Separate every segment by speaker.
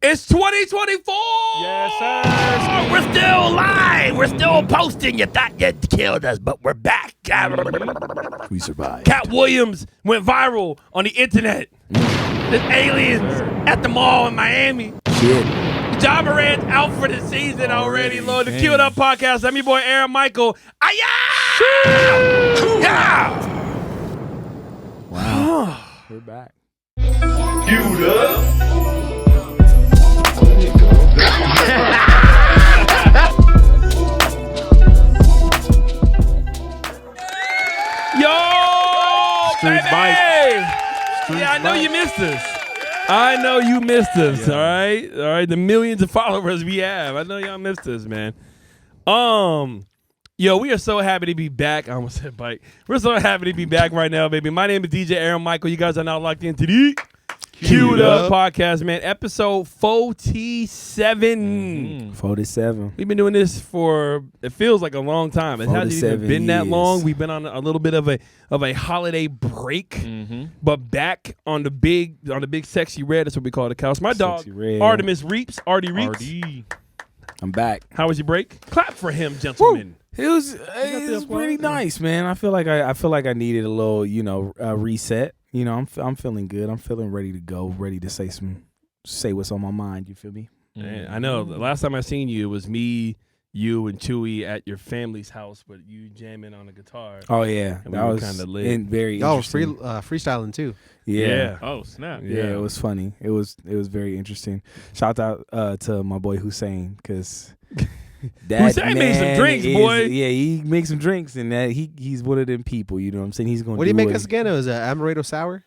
Speaker 1: It's 2024.
Speaker 2: Yes, sir.
Speaker 1: We're still live. We're still posting. You thought you killed us, but we're back.
Speaker 3: We survived.
Speaker 1: Katt Williams went viral on the internet. There's aliens at the mall in Miami.
Speaker 3: Shit.
Speaker 1: Ja Morant's out for the season already, Lord. The Queued Up Podcast. I'm your boy, Aaron Michael. Yeah!
Speaker 3: Wow. We're back.
Speaker 1: Queued Up. Yo,
Speaker 2: Streets
Speaker 1: baby!
Speaker 2: bite.
Speaker 1: Yeah, I know you missed us. I know you missed us, all right? All right, the millions of followers we have. I know y'all missed us, man. Yo, we are so happy to be back. I almost said bite. We're so happy to be back right now, baby. My name is DJ Aaron Michael. You guys are now locked into the Queued Up Podcast, man. Episode 47.
Speaker 3: 47.
Speaker 1: We've been doing this for, it feels like a long time. It hasn't even been that long. We've been on a little bit of a holiday break, but back on the big sexy red. That's what we call the couch. My dog, Artemis Reeps. Artie Reeps.
Speaker 3: I'm back.
Speaker 1: How was your break? Clap for him, gentlemen.
Speaker 3: It was pretty nice, man. I feel like I needed a little, reset. I'm feeling good. I'm feeling ready to go, ready to say what's on my mind. You feel me?
Speaker 1: Man, I know. The last time I seen you, it was me, you, and Chewy at your family's house, but you jamming on the guitar.
Speaker 3: Oh yeah,
Speaker 1: that was kind of lit.
Speaker 3: Very
Speaker 4: y'all was
Speaker 3: interesting.
Speaker 4: freestyling too.
Speaker 3: Yeah.
Speaker 2: Oh snap.
Speaker 3: Yeah, it was funny. It was very interesting. Shout out to my boy Hussein, because
Speaker 1: Hussein made some drinks, boy.
Speaker 3: Yeah, he makes some drinks, and he's one of them people. You know what I'm saying? He's going.
Speaker 4: What do you make us again? It was Amaretto sour.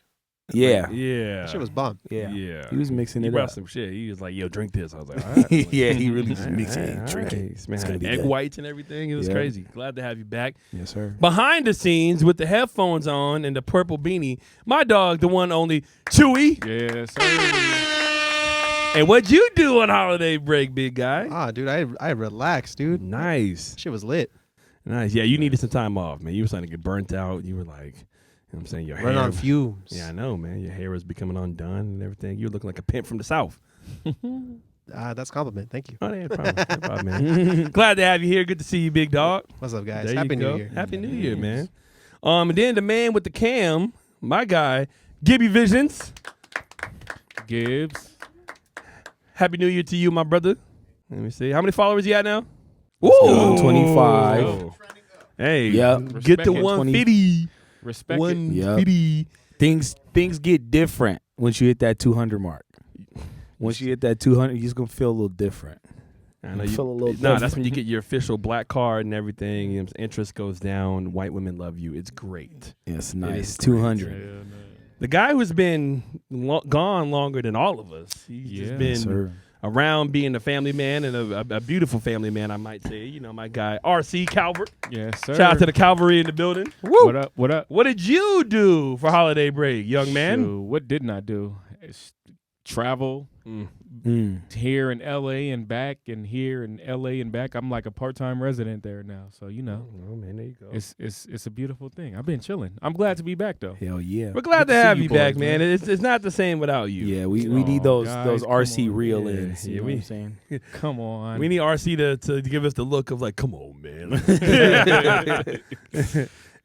Speaker 3: Yeah.
Speaker 1: Yeah.
Speaker 4: That shit was bomb.
Speaker 1: Yeah.
Speaker 3: He was mixing
Speaker 1: he
Speaker 3: it
Speaker 1: brought
Speaker 3: up.
Speaker 1: some shit. He was like, yo, drink this. I was like, all right.
Speaker 3: Yeah, he really was mixing it, drinking.
Speaker 1: Right. Man, egg whites and everything. It was crazy. Glad to have you back.
Speaker 3: Yes, sir.
Speaker 1: Behind the scenes with the headphones on and the purple beanie, my dog, the one only, Chewy.
Speaker 2: Yes, sir.
Speaker 1: And what'd you do on holiday break, big guy?
Speaker 4: Ah, dude, I relaxed, dude.
Speaker 1: Nice.
Speaker 4: Shit was lit.
Speaker 1: Nice. Yeah, you needed some time off, man. You were starting to get burnt out. You were like, you know what I'm saying? Your
Speaker 4: Run
Speaker 1: hair
Speaker 4: on fumes.
Speaker 1: Yeah, I know, man. Your hair was becoming undone and everything. You were looking like a pimp from the South.
Speaker 4: That's a compliment. Thank you.
Speaker 1: Oh, no problem, man. Glad to have you here. Good to see you, big dog.
Speaker 4: What's up, guys?
Speaker 1: There
Speaker 4: Happy
Speaker 1: you go.
Speaker 4: New Year.
Speaker 1: Happy New Year, man. And then the man with the cam, my guy, Gibby Visions.
Speaker 2: Gibbs.
Speaker 1: Happy New Year to you, my brother. Let me see. How many followers you got now? Ooh,
Speaker 3: 25.
Speaker 1: Oh. Hey,
Speaker 3: Yep.
Speaker 1: get to 150.
Speaker 2: Respect
Speaker 1: 150.
Speaker 3: Things get different once you hit that 200 mark. Once you hit that 200, you're just gonna feel a little different.
Speaker 1: I know
Speaker 3: you feel a little
Speaker 1: No,
Speaker 3: different.
Speaker 1: that's when you get your official black card and everything. You know, interest goes down. White women love you. It's great.
Speaker 3: Yes, nice.
Speaker 1: is
Speaker 3: 200.
Speaker 1: The guy who's been gone longer than all of us. He's just been around being a family man and a beautiful family man, I might say. You know, my guy, RC Calvert.
Speaker 2: Yes, sir.
Speaker 1: Shout out to the Cavalry in the building. Woo.
Speaker 2: What up? What up?
Speaker 1: What did you do for holiday break, young man?
Speaker 2: Shoot, what didn't I do? It's travel here in LA and back, and here in LA and back. I'm like a part-time resident there now, so
Speaker 1: Oh man, there you go.
Speaker 2: it's a beautiful thing. I've been chilling. I'm glad to be back though.
Speaker 3: Hell yeah.
Speaker 1: We're glad
Speaker 2: Good
Speaker 1: to
Speaker 2: to see
Speaker 1: have
Speaker 2: you
Speaker 1: you back,
Speaker 2: boys,
Speaker 1: man.
Speaker 2: man.
Speaker 1: It's not the same without you.
Speaker 3: Yeah, we need those
Speaker 2: guys, come
Speaker 3: RC
Speaker 2: on.
Speaker 3: reel
Speaker 1: Yeah,
Speaker 3: ins. You know what I'm saying?
Speaker 2: Come on.
Speaker 1: We need RC to give us the look of like, come on, man.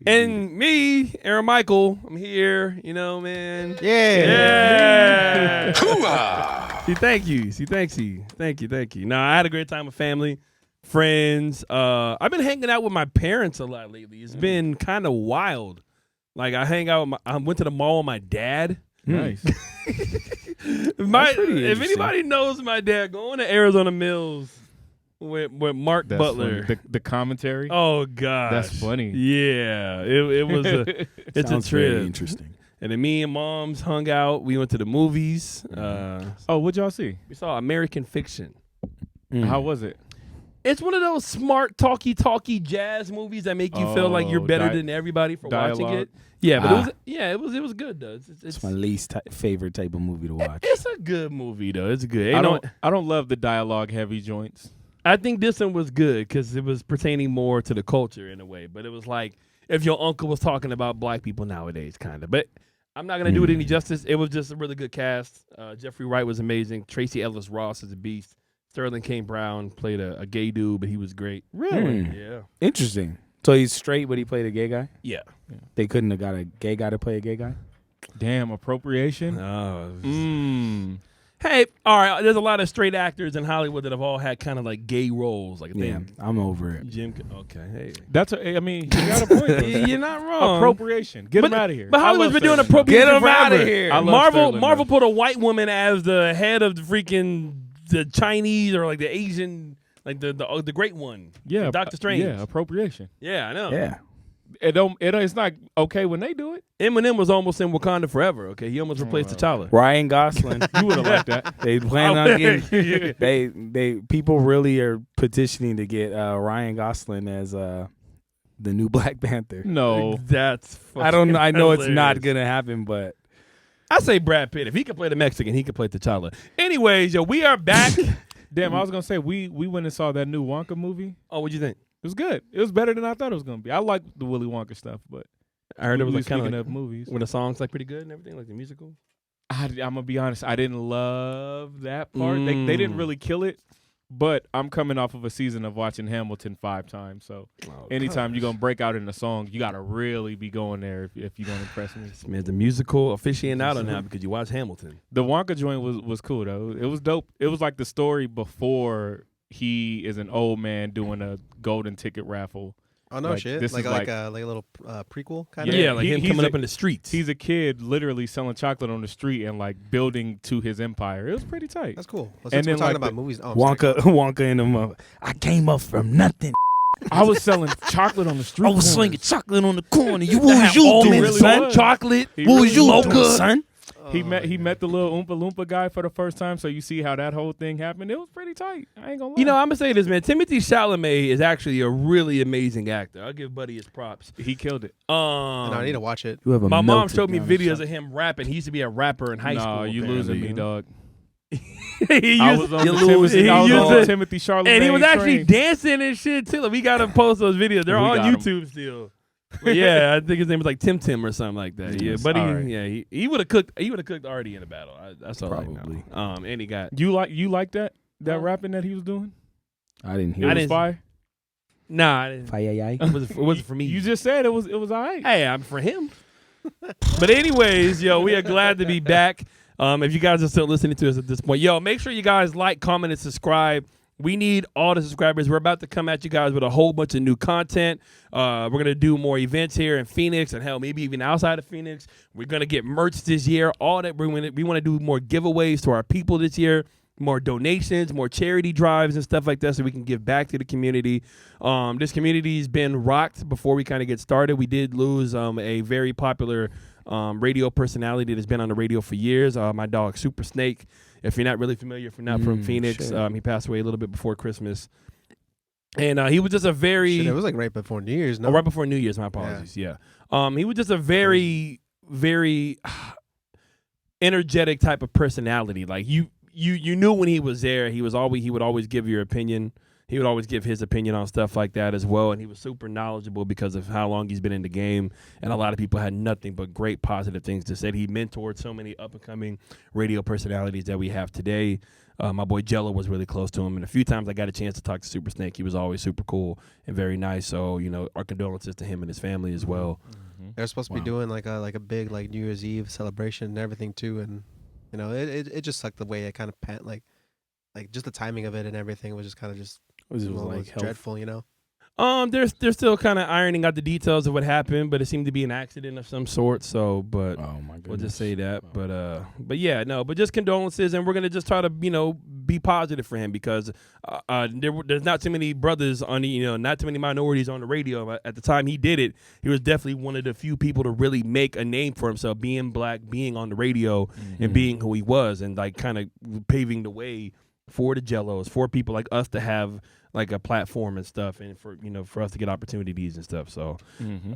Speaker 1: And me, Aaron Michael, I'm here. You know, man.
Speaker 4: Yeah.
Speaker 1: See, thank you. Thank you. No, I had a great time with family, friends. I've been hanging out with my parents a lot lately. It's been kind of wild. Like I went to the mall with my dad.
Speaker 2: Nice.
Speaker 1: If anybody knows my dad, going to Arizona Mills with Mark
Speaker 2: That's
Speaker 1: Butler.
Speaker 2: funny. The commentary.
Speaker 1: Oh gosh,
Speaker 2: That's funny.
Speaker 1: Yeah, it was it's
Speaker 3: Sounds
Speaker 1: a trip.
Speaker 3: very interesting.
Speaker 1: And then me and moms hung out. We went to the movies.
Speaker 2: Oh, what'd y'all see?
Speaker 1: We saw American Fiction.
Speaker 2: How was it?
Speaker 1: It's one of those smart talky jazz movies that make you feel like you're better than everybody for watching
Speaker 2: dialogue.
Speaker 1: it. Yeah, but it was good though.
Speaker 3: It's my least favorite type of movie to watch.
Speaker 1: It's a good movie though. It's good.
Speaker 2: I don't love the dialogue heavy joints.
Speaker 1: I think this one was good because it was pertaining more to the culture in a way. But it was like if your uncle was talking about black people nowadays, kind of. But I'm not gonna do it any justice. It was just a really good cast. Jeffrey Wright was amazing. Tracy Ellis Ross is a beast. Sterling Kane Brown played a gay dude, but he was great.
Speaker 3: Really?
Speaker 1: Yeah.
Speaker 3: Interesting. So he's straight, but he played a gay guy?
Speaker 1: Yeah.
Speaker 3: They couldn't have got a gay guy to play a gay guy?
Speaker 2: Damn, appropriation.
Speaker 1: Hey, all right. There's a lot of straight actors in Hollywood that have all had kind of like gay roles. Like
Speaker 3: I'm over it.
Speaker 1: Jim. Okay, hey.
Speaker 2: I mean, you got a point. Though.
Speaker 1: You're not wrong.
Speaker 2: Appropriation. Get him out of here.
Speaker 1: But Hollywood's been doing appropriation.
Speaker 3: Get him
Speaker 1: out
Speaker 3: of here.
Speaker 1: Marvel put a white woman as the head of the Chinese or like the Asian, like the great one.
Speaker 2: Yeah,
Speaker 1: Doctor Strange.
Speaker 2: Yeah, appropriation.
Speaker 1: Yeah, I know.
Speaker 3: Yeah.
Speaker 2: It's not okay when they do it.
Speaker 1: Eminem was almost in Wakanda forever. Okay, he almost replaced T'Challa.
Speaker 3: Ryan Gosling.
Speaker 2: You would have liked that.
Speaker 3: They plan on getting. People really are petitioning to get Ryan Gosling as the new Black Panther.
Speaker 2: No,
Speaker 1: That's.
Speaker 3: I don't know. I know
Speaker 1: hilarious.
Speaker 3: it's not gonna happen, but
Speaker 1: I say Brad Pitt. If he could play the Mexican, he could play T'Challa. Anyways, we are back.
Speaker 2: damn. I was gonna say we went and saw that new Wonka movie.
Speaker 1: Oh, what'd you think?
Speaker 2: It was good. It was better than I thought it was gonna be. I like the Willy Wonka stuff, but
Speaker 1: I heard it was like kind
Speaker 2: speaking
Speaker 1: of
Speaker 2: of movies.
Speaker 1: when the songs like pretty good and everything, like the musical.
Speaker 2: I'm gonna be honest. I didn't love that part. They didn't really kill it, but I'm coming off of a season of watching Hamilton 5 times. So anytime you're gonna break out in a song, you gotta really be going there if you're gonna impress me.
Speaker 1: This man's a musical aficionado now because you watch Hamilton.
Speaker 2: The Wonka joint was cool though. It was dope. It was like the story before he is an old man doing a golden ticket raffle.
Speaker 4: Oh no,
Speaker 2: like,
Speaker 4: shit!
Speaker 2: this
Speaker 4: Like
Speaker 2: is
Speaker 4: a little prequel kind of.
Speaker 1: Yeah, like him coming up in the streets.
Speaker 2: He's a kid literally selling chocolate on the street and like building to his empire. It was pretty tight.
Speaker 4: That's cool. Well,
Speaker 2: And
Speaker 4: since we're
Speaker 2: then,
Speaker 4: talking
Speaker 2: like,
Speaker 4: about
Speaker 2: the-
Speaker 4: movies. Oh,
Speaker 3: Wonka and them. I came up from nothing.
Speaker 2: I was selling chocolate on the street.
Speaker 3: I was
Speaker 2: corners.
Speaker 3: slinging chocolate on the corner. What
Speaker 1: That
Speaker 3: was you
Speaker 1: almond,
Speaker 3: doing,
Speaker 2: really
Speaker 3: son?
Speaker 2: was.
Speaker 1: Chocolate.
Speaker 2: He
Speaker 3: What
Speaker 2: really
Speaker 3: was you
Speaker 2: was.
Speaker 3: doing, son?
Speaker 2: He met the little Oompa Loompa guy for the first time, so you see how that whole thing happened. It was pretty tight. I ain't gonna lie.
Speaker 1: You know, I'm gonna say this, man. Timothy Chalamet is actually a really amazing actor. I'll give Buddy his props.
Speaker 2: he killed it.
Speaker 4: And I need to watch it.
Speaker 1: My mom showed me videos of him rapping. He used to be a rapper in high school.
Speaker 2: Nah, you losing me, dog.
Speaker 1: He
Speaker 2: I
Speaker 1: used-
Speaker 2: was on
Speaker 1: you
Speaker 2: the
Speaker 1: lose-
Speaker 2: Timothy,
Speaker 1: he
Speaker 2: I was
Speaker 1: used
Speaker 2: on
Speaker 1: to-
Speaker 2: Timothy Charlamagne
Speaker 1: and he was actually
Speaker 2: train.
Speaker 1: dancing and shit too. Like, we gotta post those videos. They're
Speaker 2: We
Speaker 1: on
Speaker 2: got 'em.
Speaker 1: YouTube still. But yeah, I think his name was like Tim or something like that. Yeah,
Speaker 2: Yes,
Speaker 1: but
Speaker 2: all right.
Speaker 1: he would have cooked. He would have cooked Artie in a battle. That's all
Speaker 3: Probably.
Speaker 1: I know. And he got
Speaker 2: You like that rapping that he was doing?
Speaker 3: I didn't hear.
Speaker 1: I
Speaker 3: it.
Speaker 1: didn't-
Speaker 2: Fire.
Speaker 1: nah. I didn't.
Speaker 3: Fire.
Speaker 1: It wasn't for me.
Speaker 2: You just said it was all right.
Speaker 1: Hey, I'm for him. But anyways, we are glad to be back. If you guys are still listening to us at this point, make sure you guys like, comment, and subscribe. We need all the subscribers. We're about to come at you guys with a whole bunch of new content. We're going to do more events here in Phoenix and hell, maybe even outside of Phoenix. We're going to get merch this year. All that we want to do more giveaways to our people this year, more donations, more charity drives and stuff like that so we can give back to the community. This community's been rocked before we kind of get started. We did lose a very popular radio personality that's been on the radio for years. My dog, Super Snake. If you're not really familiar, if you're not from Phoenix, he passed away a little bit before Christmas. And he was just a very...
Speaker 4: Shit, it was like right before New Year's, no?
Speaker 1: Oh, right before New Year's, my apologies, yeah. He was just a very, very energetic type of personality. Like, you knew when he was there, he would always give your opinion. He would always give his opinion on stuff like that as well, and he was super knowledgeable because of how long he's been in the game, and a lot of people had nothing but great positive things to say. He mentored so many up-and-coming radio personalities that we have today. My boy Jello was really close to him, and a few times I got a chance to talk to Super Snake. He was always super cool and very nice, so, our condolences to him and his family as well.
Speaker 4: They're supposed to be doing like a big like New Year's Eve celebration and everything too, and it just sucked the way it kind of like just the timing of it and everything was just kind of just
Speaker 3: Was
Speaker 4: dreadful,
Speaker 1: They're still kind of ironing out the details of what happened, but it seemed to be an accident of some sort. So, but
Speaker 3: Oh my goodness.
Speaker 1: we'll just say that. But yeah, no. But just condolences, and we're gonna just try to be positive for him because there's not too many brothers on the not too many minorities on the radio. At the time he did it, he was definitely one of the few people to really make a name for himself, being black, being on the radio, and being who he was, and like kind of paving the way for the Jellos, for people like us to have like a platform and stuff, and for us to get opportunities and stuff. So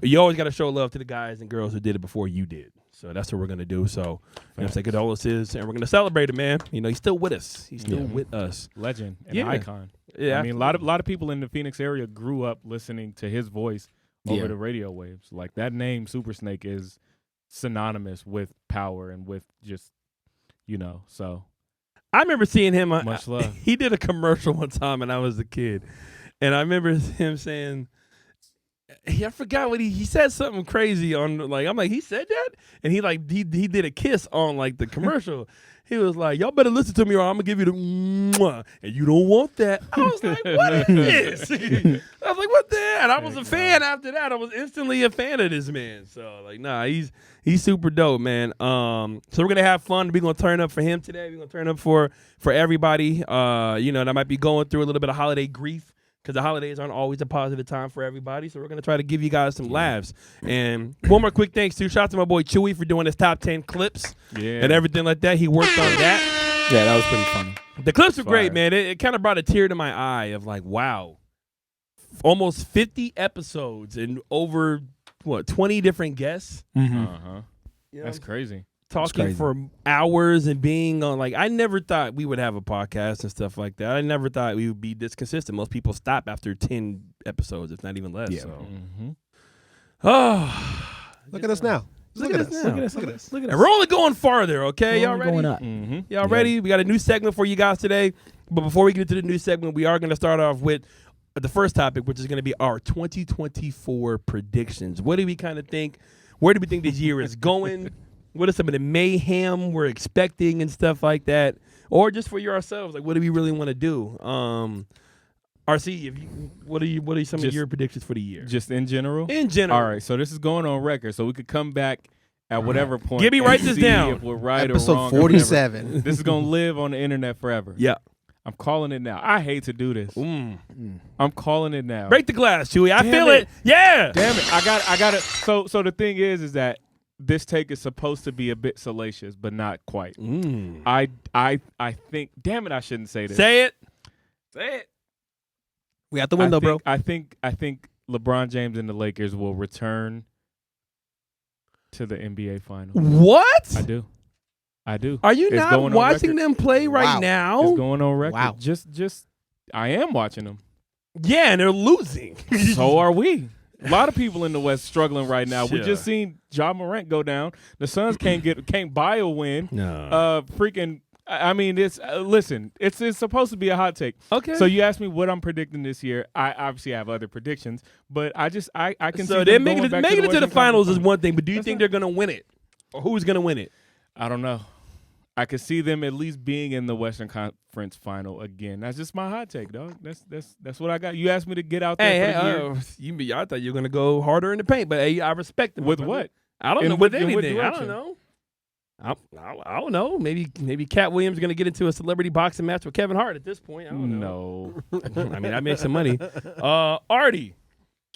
Speaker 1: you always got to show love to the guys and girls who did it before you did. So that's what we're gonna do. So say condolences, and we're gonna celebrate it, man. He's still with us. He's still with us.
Speaker 2: Legend, an
Speaker 1: Yeah.
Speaker 2: icon.
Speaker 1: Yeah,
Speaker 2: I mean, a lot of people in the Phoenix area grew up listening to his voice over the radio waves. Like that name, Super Snake, is synonymous with power and with just, so.
Speaker 1: I remember seeing him.
Speaker 2: Much love.
Speaker 1: He did a commercial one time, and I was a kid, and I remember him saying, I forgot what he said something crazy on I'm like, he said that, and he did a kiss on the commercial. He was like, y'all better listen to me or I'm gonna give you the mwah, and you don't want that. I was like, what is this? I was like, what the hell? And I was a fan after that. I was instantly a fan of this man. So nah, he's super dope, man. So we're gonna have fun. We're gonna turn up for him today. We're gonna turn up for everybody. That might be going through a little bit of holiday grief, because the holidays aren't always a positive time for everybody. So we're going to try to give you guys some laughs. And one more quick thanks, too. Shout out to my boy Chewy for doing his top 10 clips and everything like that. He worked on that.
Speaker 3: Yeah, that was pretty funny.
Speaker 1: The clips were great, man. It kind of brought a tear to my eye of wow. Almost 50 episodes and over, 20 different guests?
Speaker 3: Mm-hmm.
Speaker 2: Uh-huh. That's crazy.
Speaker 1: Talking for hours and being on I never thought we would have a podcast and stuff like that. I never thought we would be this consistent. Most people stop after 10 episodes, if not even less. Yeah. So.
Speaker 4: Oh, look at us now.
Speaker 3: Look at us.
Speaker 1: And we're only going farther, okay? Y'all ready?
Speaker 3: Going up.
Speaker 2: Mm-hmm.
Speaker 1: Y'all ready? We got a new segment for you guys today. But before we get into the new segment, we are going to start off with the first topic, which is going to be our 2024 predictions. What do we kind of think? Where do we think this year is going? What are some of the mayhem we're expecting and stuff like that? Or just for ourselves, what do we really want to do? RC, what are some of your predictions for the year?
Speaker 2: Just in general?
Speaker 1: In general.
Speaker 2: All right, so this is going on record, so we could come back at whatever point.
Speaker 1: Gibby, write this down.
Speaker 2: If we're right
Speaker 4: Episode
Speaker 2: or wrong.
Speaker 4: Episode 47.
Speaker 2: This is going to live on the internet forever.
Speaker 1: Yeah.
Speaker 2: I'm calling it now. I hate to do this. I'm calling it now.
Speaker 1: Break the glass, Chewy. I feel it. Yeah.
Speaker 2: Damn it. I got it. So the thing is that this take is supposed to be a bit salacious, but not quite. I think. Damn it! I shouldn't say this.
Speaker 1: Say it.
Speaker 4: We out the window, bro.
Speaker 2: I think LeBron James and the Lakers will return to the NBA Finals.
Speaker 1: What?
Speaker 2: I do.
Speaker 1: Are you not watching them play right now?
Speaker 2: It's going on record.
Speaker 4: Wow.
Speaker 2: Just I am watching them.
Speaker 1: Yeah, and they're losing.
Speaker 2: So are we. A lot of people in the West struggling right now.
Speaker 1: Sure.
Speaker 2: We just seen Ja Morant go down. The Suns can't buy a win.
Speaker 1: No.
Speaker 2: I mean, it's listen. It's supposed to be a hot take.
Speaker 1: Okay.
Speaker 2: So you asked me what I'm predicting this year. I obviously have other predictions, but I can.
Speaker 1: So
Speaker 2: see
Speaker 1: they're
Speaker 2: them
Speaker 1: making
Speaker 2: going back
Speaker 1: it to the finals is
Speaker 2: Conference.
Speaker 1: one thing, but do you think they're going to win it, or who's going to win it?
Speaker 2: I don't know. I could see them at least being in the Western Conference final again. That's just my hot take, dog. That's what I got. You asked me to get out there for the year.
Speaker 1: I thought you were going to go harder in the paint, but I respect them.
Speaker 2: With what?
Speaker 1: I don't
Speaker 2: In
Speaker 1: know.
Speaker 2: what-
Speaker 1: With
Speaker 2: in what
Speaker 1: anything. I don't
Speaker 2: direction?
Speaker 1: know. I don't know. Maybe Katt Williams is going to get into a celebrity boxing match with Kevin Hart at this point. I don't know.
Speaker 2: No.
Speaker 1: I mean, I make some money. Artie,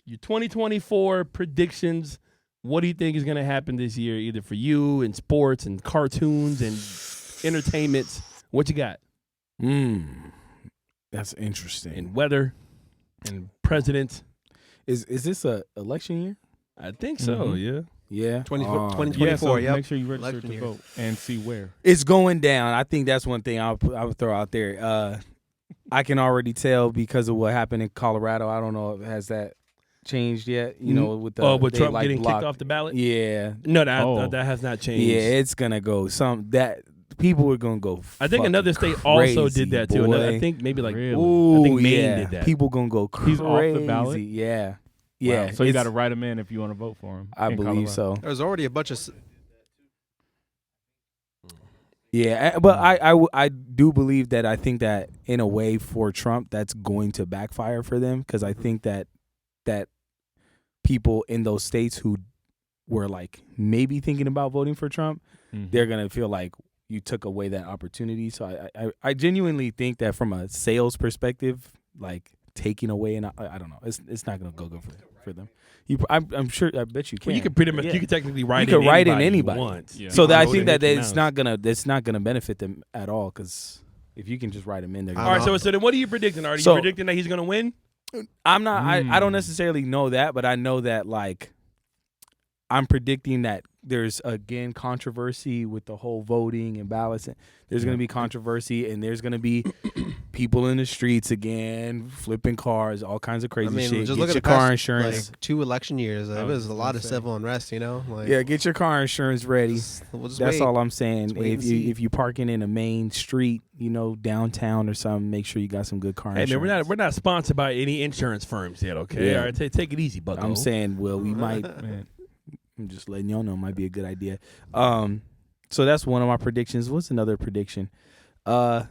Speaker 1: your 2024 predictions. What do you think is going to happen this year, either for you in sports and cartoons and entertainments? What you got?
Speaker 3: That's interesting.
Speaker 1: And weather and presidents.
Speaker 3: Is this a election year?
Speaker 1: I think so, yeah.
Speaker 3: Yeah.
Speaker 4: 2024,
Speaker 2: Yeah, so
Speaker 4: yep.
Speaker 2: make sure you register
Speaker 4: Election
Speaker 2: to
Speaker 4: year.
Speaker 2: vote and see where.
Speaker 3: It's going down. I think that's one thing I would throw out there. I can already tell because of what happened in Colorado. I don't know if has that changed yet. You know, with the
Speaker 1: with
Speaker 3: they,
Speaker 1: Trump
Speaker 3: like,
Speaker 1: getting
Speaker 3: blocked.
Speaker 1: kicked off the ballot?
Speaker 3: Yeah.
Speaker 1: No, that has not changed.
Speaker 3: Yeah, it's gonna go people are gonna go.
Speaker 1: I think another state also
Speaker 3: crazy,
Speaker 1: did that too.
Speaker 3: boy.
Speaker 1: I think maybe
Speaker 2: Really?
Speaker 3: Ooh,
Speaker 1: I think Maine
Speaker 3: yeah.
Speaker 1: did that.
Speaker 3: People gonna go crazy.
Speaker 2: He's off the ballot?
Speaker 3: Yeah.
Speaker 2: Wow.
Speaker 3: Yeah.
Speaker 2: So you
Speaker 3: it's-
Speaker 2: got to write him in if you want to vote for him.
Speaker 3: I
Speaker 2: in
Speaker 3: believe
Speaker 2: Colorado.
Speaker 3: so.
Speaker 4: There's already a bunch of.
Speaker 3: Yeah, but I do believe that I think that in a way for Trump that's going to backfire for them because I think that people in those states who were like maybe thinking about voting for Trump, they're gonna feel like you took away that opportunity. So I genuinely think that from a sales perspective, like taking away and I don't know, it's not gonna go good for them. I'm sure. I bet you can.
Speaker 1: Well, you can pretty much.
Speaker 3: Yeah.
Speaker 1: You can technically write.
Speaker 3: You can write in
Speaker 1: anybody.
Speaker 3: anybody.
Speaker 1: You want.
Speaker 2: Yeah.
Speaker 3: So that I
Speaker 1: Vote
Speaker 3: think
Speaker 1: in
Speaker 3: that
Speaker 1: Mickey
Speaker 3: it's
Speaker 1: Mouse.
Speaker 3: not gonna benefit them at all because if you can just write them in there.
Speaker 1: All right. So then, what are you predicting? Are you
Speaker 3: So-
Speaker 1: predicting that he's going to win?
Speaker 3: I'm not. I don't necessarily know that, but I know that like I'm predicting that there's again controversy with the whole voting and ballots. There's going to be controversy, and there's going to be people in the streets again, flipping cars, all kinds of crazy shit.
Speaker 4: Just
Speaker 3: get
Speaker 4: look at
Speaker 3: your
Speaker 4: the
Speaker 3: car
Speaker 4: past,
Speaker 3: insurance.
Speaker 4: like 2 election years. It was a lot of civil unrest, Like,
Speaker 3: yeah, get your car insurance ready. That's
Speaker 4: wait.
Speaker 3: all I'm saying.
Speaker 4: If
Speaker 3: you parking in a main street, downtown or something, make sure you got some good car insurance.
Speaker 1: Hey man, we're not sponsored by any insurance firms yet. Okay, all right, take it easy, Bucko.
Speaker 3: I'm saying, Will, we might. Man, I'm just letting y'all know, it might be a good idea. So that's one of my predictions. What's another prediction? Come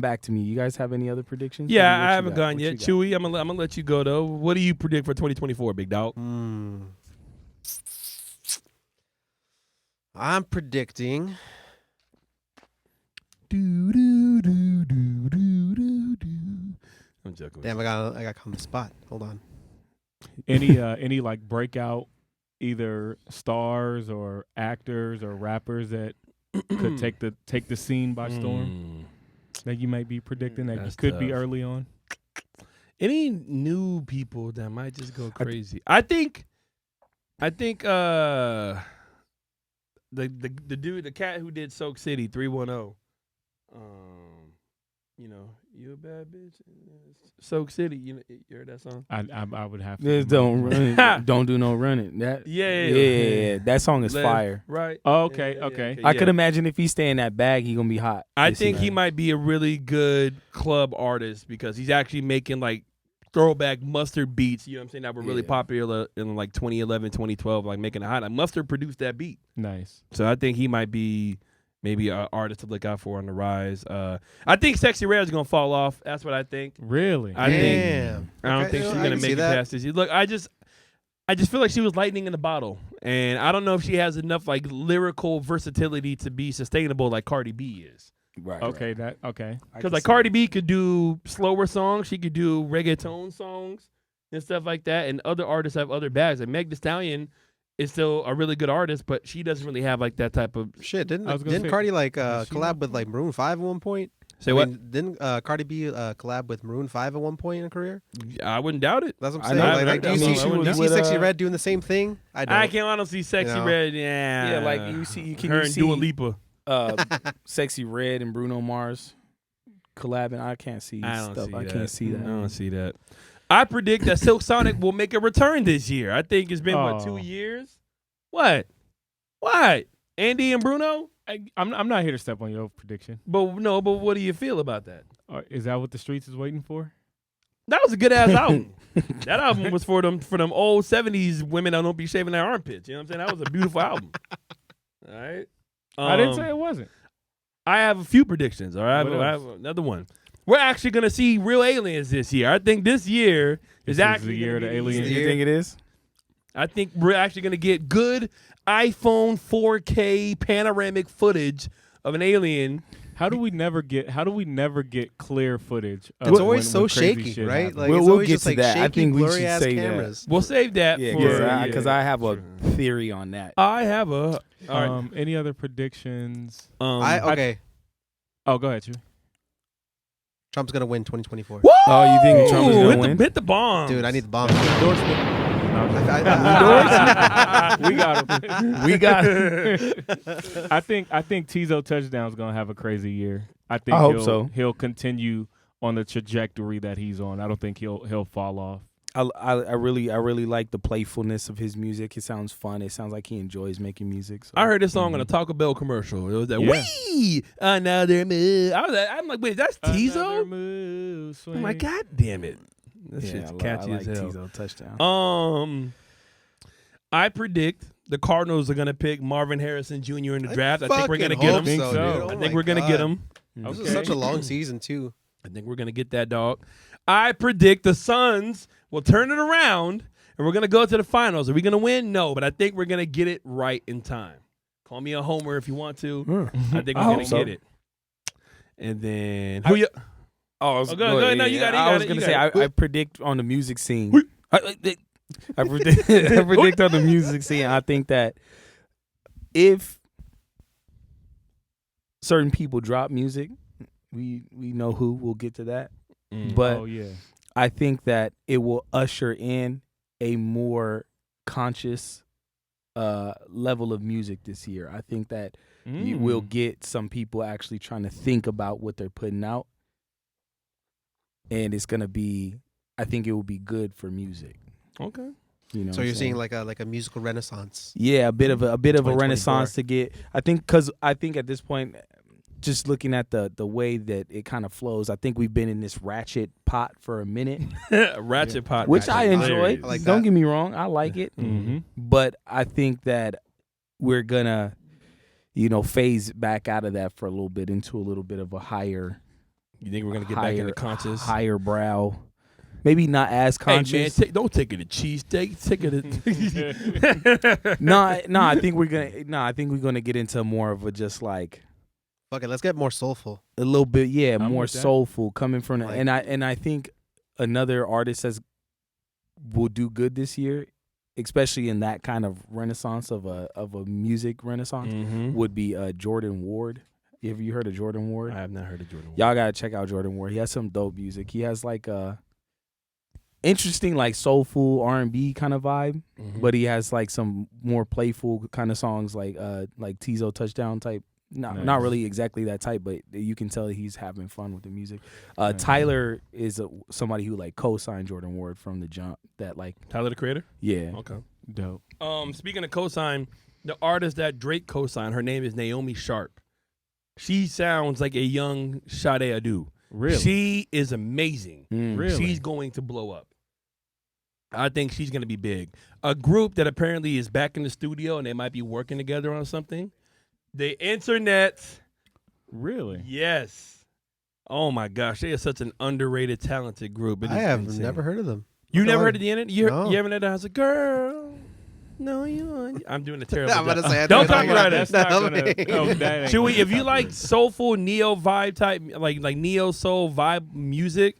Speaker 3: back to me. You guys have any other predictions?
Speaker 1: Yeah, I haven't gone yet. Chewy, I'm gonna let you go though. What do you predict for 2024, big dog?
Speaker 4: I'm predicting.
Speaker 1: I'm joking.
Speaker 4: Damn, I got on the spot. Hold on.
Speaker 2: Any like breakout either stars or actors or rappers that could take the scene by storm that you might be predicting that you could be early on?
Speaker 1: Any new people that might just go crazy? I think the dude, the cat who did Soak City 310. You a bad bitch. Soak City. You heard that song?
Speaker 2: I would have to.
Speaker 3: Just don't run it. Don't do no running. That yeah. That song is fire.
Speaker 1: Right.
Speaker 2: Oh, okay.
Speaker 3: I could imagine if he stay in that bag, he gonna be hot.
Speaker 1: I think he might be a really good club artist because he's actually making like throwback Mustard beats. You know what I'm saying? That were really popular in like 2011, 2012, like making it hot. Like Mustard produced that beat.
Speaker 2: Nice.
Speaker 1: So I think he might be maybe an artist to look out for on the rise. I think Sexy Red is gonna fall off. That's what I think.
Speaker 2: Really?
Speaker 1: I don't think she's gonna make it past this. Look, I just feel like she was lightning in the bottle, and I don't know if she has enough like lyrical versatility to be sustainable like Cardi B is.
Speaker 3: Right.
Speaker 2: Okay.
Speaker 1: Because like Cardi B could do slower songs, she could do reggaeton songs and stuff like that, and other artists have other bags. Like Meg Thee Stallion is still a really good artist, but she doesn't really have like that type of
Speaker 4: shit. Didn't Cardi like collab with like Maroon 5 at one point? Didn't Cardi B collab with Maroon 5 at one point in her career?
Speaker 1: I wouldn't doubt it.
Speaker 4: That's what I'm saying. Do you see Sexy Red doing the same thing?
Speaker 1: I can't honestly see Sexy Red.
Speaker 3: Yeah, like you can
Speaker 1: her and Dua Lipa.
Speaker 3: Sexy Red and Bruno Mars collabing. I can't see stuff. I can't see that.
Speaker 1: I don't see that. I predict that Silk Sonic will make a return this year. I think it's been 2 years. What? Andy and Bruno?
Speaker 2: I'm not here to step on your prediction.
Speaker 1: But what do you feel about that?
Speaker 2: Is that what the streets is waiting for?
Speaker 1: That was a good ass album. That album was for them old 70s women that don't be shaving their armpits. You know what I'm saying? That was a beautiful album. All right.
Speaker 2: I didn't say it wasn't.
Speaker 1: I have a few predictions. All right. I have another one. We're actually going to see real aliens this year. I think this year is actually
Speaker 2: the year of the aliens.
Speaker 3: You think it is?
Speaker 1: I think we're actually going to get good iPhone 4K panoramic footage of an alien.
Speaker 2: How do we never get clear footage?
Speaker 4: It's always so shaky, right? Like
Speaker 3: we'll get to
Speaker 4: like
Speaker 3: that.
Speaker 4: Shaky,
Speaker 3: I think we should say
Speaker 4: cameras.
Speaker 1: We'll save that
Speaker 3: because I have a theory on that.
Speaker 1: I have a
Speaker 2: any other predictions?
Speaker 3: Oh,
Speaker 2: go ahead, you.
Speaker 4: Trump's gonna win 2024.
Speaker 1: Woo!
Speaker 3: Oh, you think Trump is gonna win?
Speaker 1: Hit the bomb,
Speaker 4: dude. I need the bomb.
Speaker 2: We got him. I think Tizo Touchdown's gonna have a crazy year. I hope so. He'll continue on the trajectory that he's on. I don't think he'll fall off.
Speaker 3: I really like the playfulness of his music. It sounds fun. It sounds like he enjoys making music. So.
Speaker 1: I heard this song on a Taco Bell commercial. It was that wee another move. I'm like, wait, that's Tizo? I'm like, God damn it. That shit's catchy as hell.
Speaker 3: Tizo Touchdown.
Speaker 1: I predict the Cardinals are gonna pick Marvin Harrison Jr. in the draft. I think we're gonna get him.
Speaker 2: So.
Speaker 1: I think we're gonna get him.
Speaker 4: This is such a long season too.
Speaker 1: I think we're gonna get that dog. I predict the Suns will turn it around and we're gonna go to the finals. Are we gonna win? No, but I think we're gonna get it right in time. Call me a homer if you want to. I think we're gonna get it. And then
Speaker 3: go ahead.
Speaker 1: No, you got it.
Speaker 3: I was gonna say I predict on the music scene. I predict on the music scene. I think that if certain people drop music, we know who. We'll get to that. But I think that it will usher in a more conscious level of music this year. I think that you will get some people actually trying to think about what they're putting out, and it's gonna be. I think it will be good for music.
Speaker 1: Okay.
Speaker 3: You know,
Speaker 4: So you're seeing like a musical renaissance.
Speaker 3: yeah, a bit of a renaissance to get. I think because at this point, just looking at the way that it kind of flows, I think we've been in this ratchet pot for a minute,
Speaker 1: ratchet pot,
Speaker 3: which I enjoy.
Speaker 4: I like
Speaker 3: Don't
Speaker 4: that.
Speaker 3: get me wrong, I like it, but I think that we're gonna, phase back out of that for a little bit into a little bit of a higher.
Speaker 1: You think we're gonna get back into conscious,
Speaker 3: higher brow? Maybe not as conscious.
Speaker 1: Hey man, don't take it to cheesesteak. Take it to
Speaker 3: No, I think we're gonna get into more of a just like
Speaker 4: Okay, let's get more soulful.
Speaker 3: a little bit,
Speaker 2: I'm
Speaker 3: more
Speaker 2: with that.
Speaker 3: soulful coming from
Speaker 4: Like-
Speaker 3: and I think another artist will do good this year, especially in that kind of renaissance of a music renaissance, would be Jordan Ward. Have you heard of Jordan Ward?
Speaker 1: I have not heard of Jordan.
Speaker 3: Y'all gotta check out Jordan Ward. He has some dope music. He has like a interesting like soulful R&B kind of vibe, but he has like some more playful kind of songs like Tizo Touchdown type. Not really exactly that type, but you can tell he's having fun with the music. Tyler is somebody who like co-signed Jordan Ward from the jump. That like
Speaker 1: Tyler the Creator.
Speaker 3: yeah,
Speaker 1: Okay.
Speaker 2: Dope.
Speaker 1: Speaking of cosign, the artist that Drake co-signed, her name is Naomi Sharp. She sounds like a young Sade Adu.
Speaker 2: Really?
Speaker 1: She is amazing.
Speaker 2: Really?
Speaker 1: She's going to blow up. I think she's going to be big. A group that apparently is back in the studio and they might be working together on something. The Internet.
Speaker 2: Really?
Speaker 1: Yes. Oh my gosh, they are such an underrated, talented group. It
Speaker 4: I
Speaker 1: is
Speaker 4: have
Speaker 1: insane.
Speaker 4: never heard of them.
Speaker 1: You
Speaker 4: Okay,
Speaker 1: never
Speaker 4: what?
Speaker 1: heard of the Internet? You
Speaker 4: No.
Speaker 1: haven't heard of House of Girl? No, you aren't. I'm doing a terrible
Speaker 4: I'm
Speaker 1: job.
Speaker 4: about to say, I
Speaker 1: Don't
Speaker 4: don't
Speaker 1: talk
Speaker 4: know.
Speaker 1: about
Speaker 2: That's
Speaker 1: it.
Speaker 2: not
Speaker 4: No,
Speaker 2: gonna.
Speaker 4: man.
Speaker 2: Oh, that ain't
Speaker 1: Should we?
Speaker 2: gonna
Speaker 1: If you like soulful neo vibe type, like neo soul vibe music,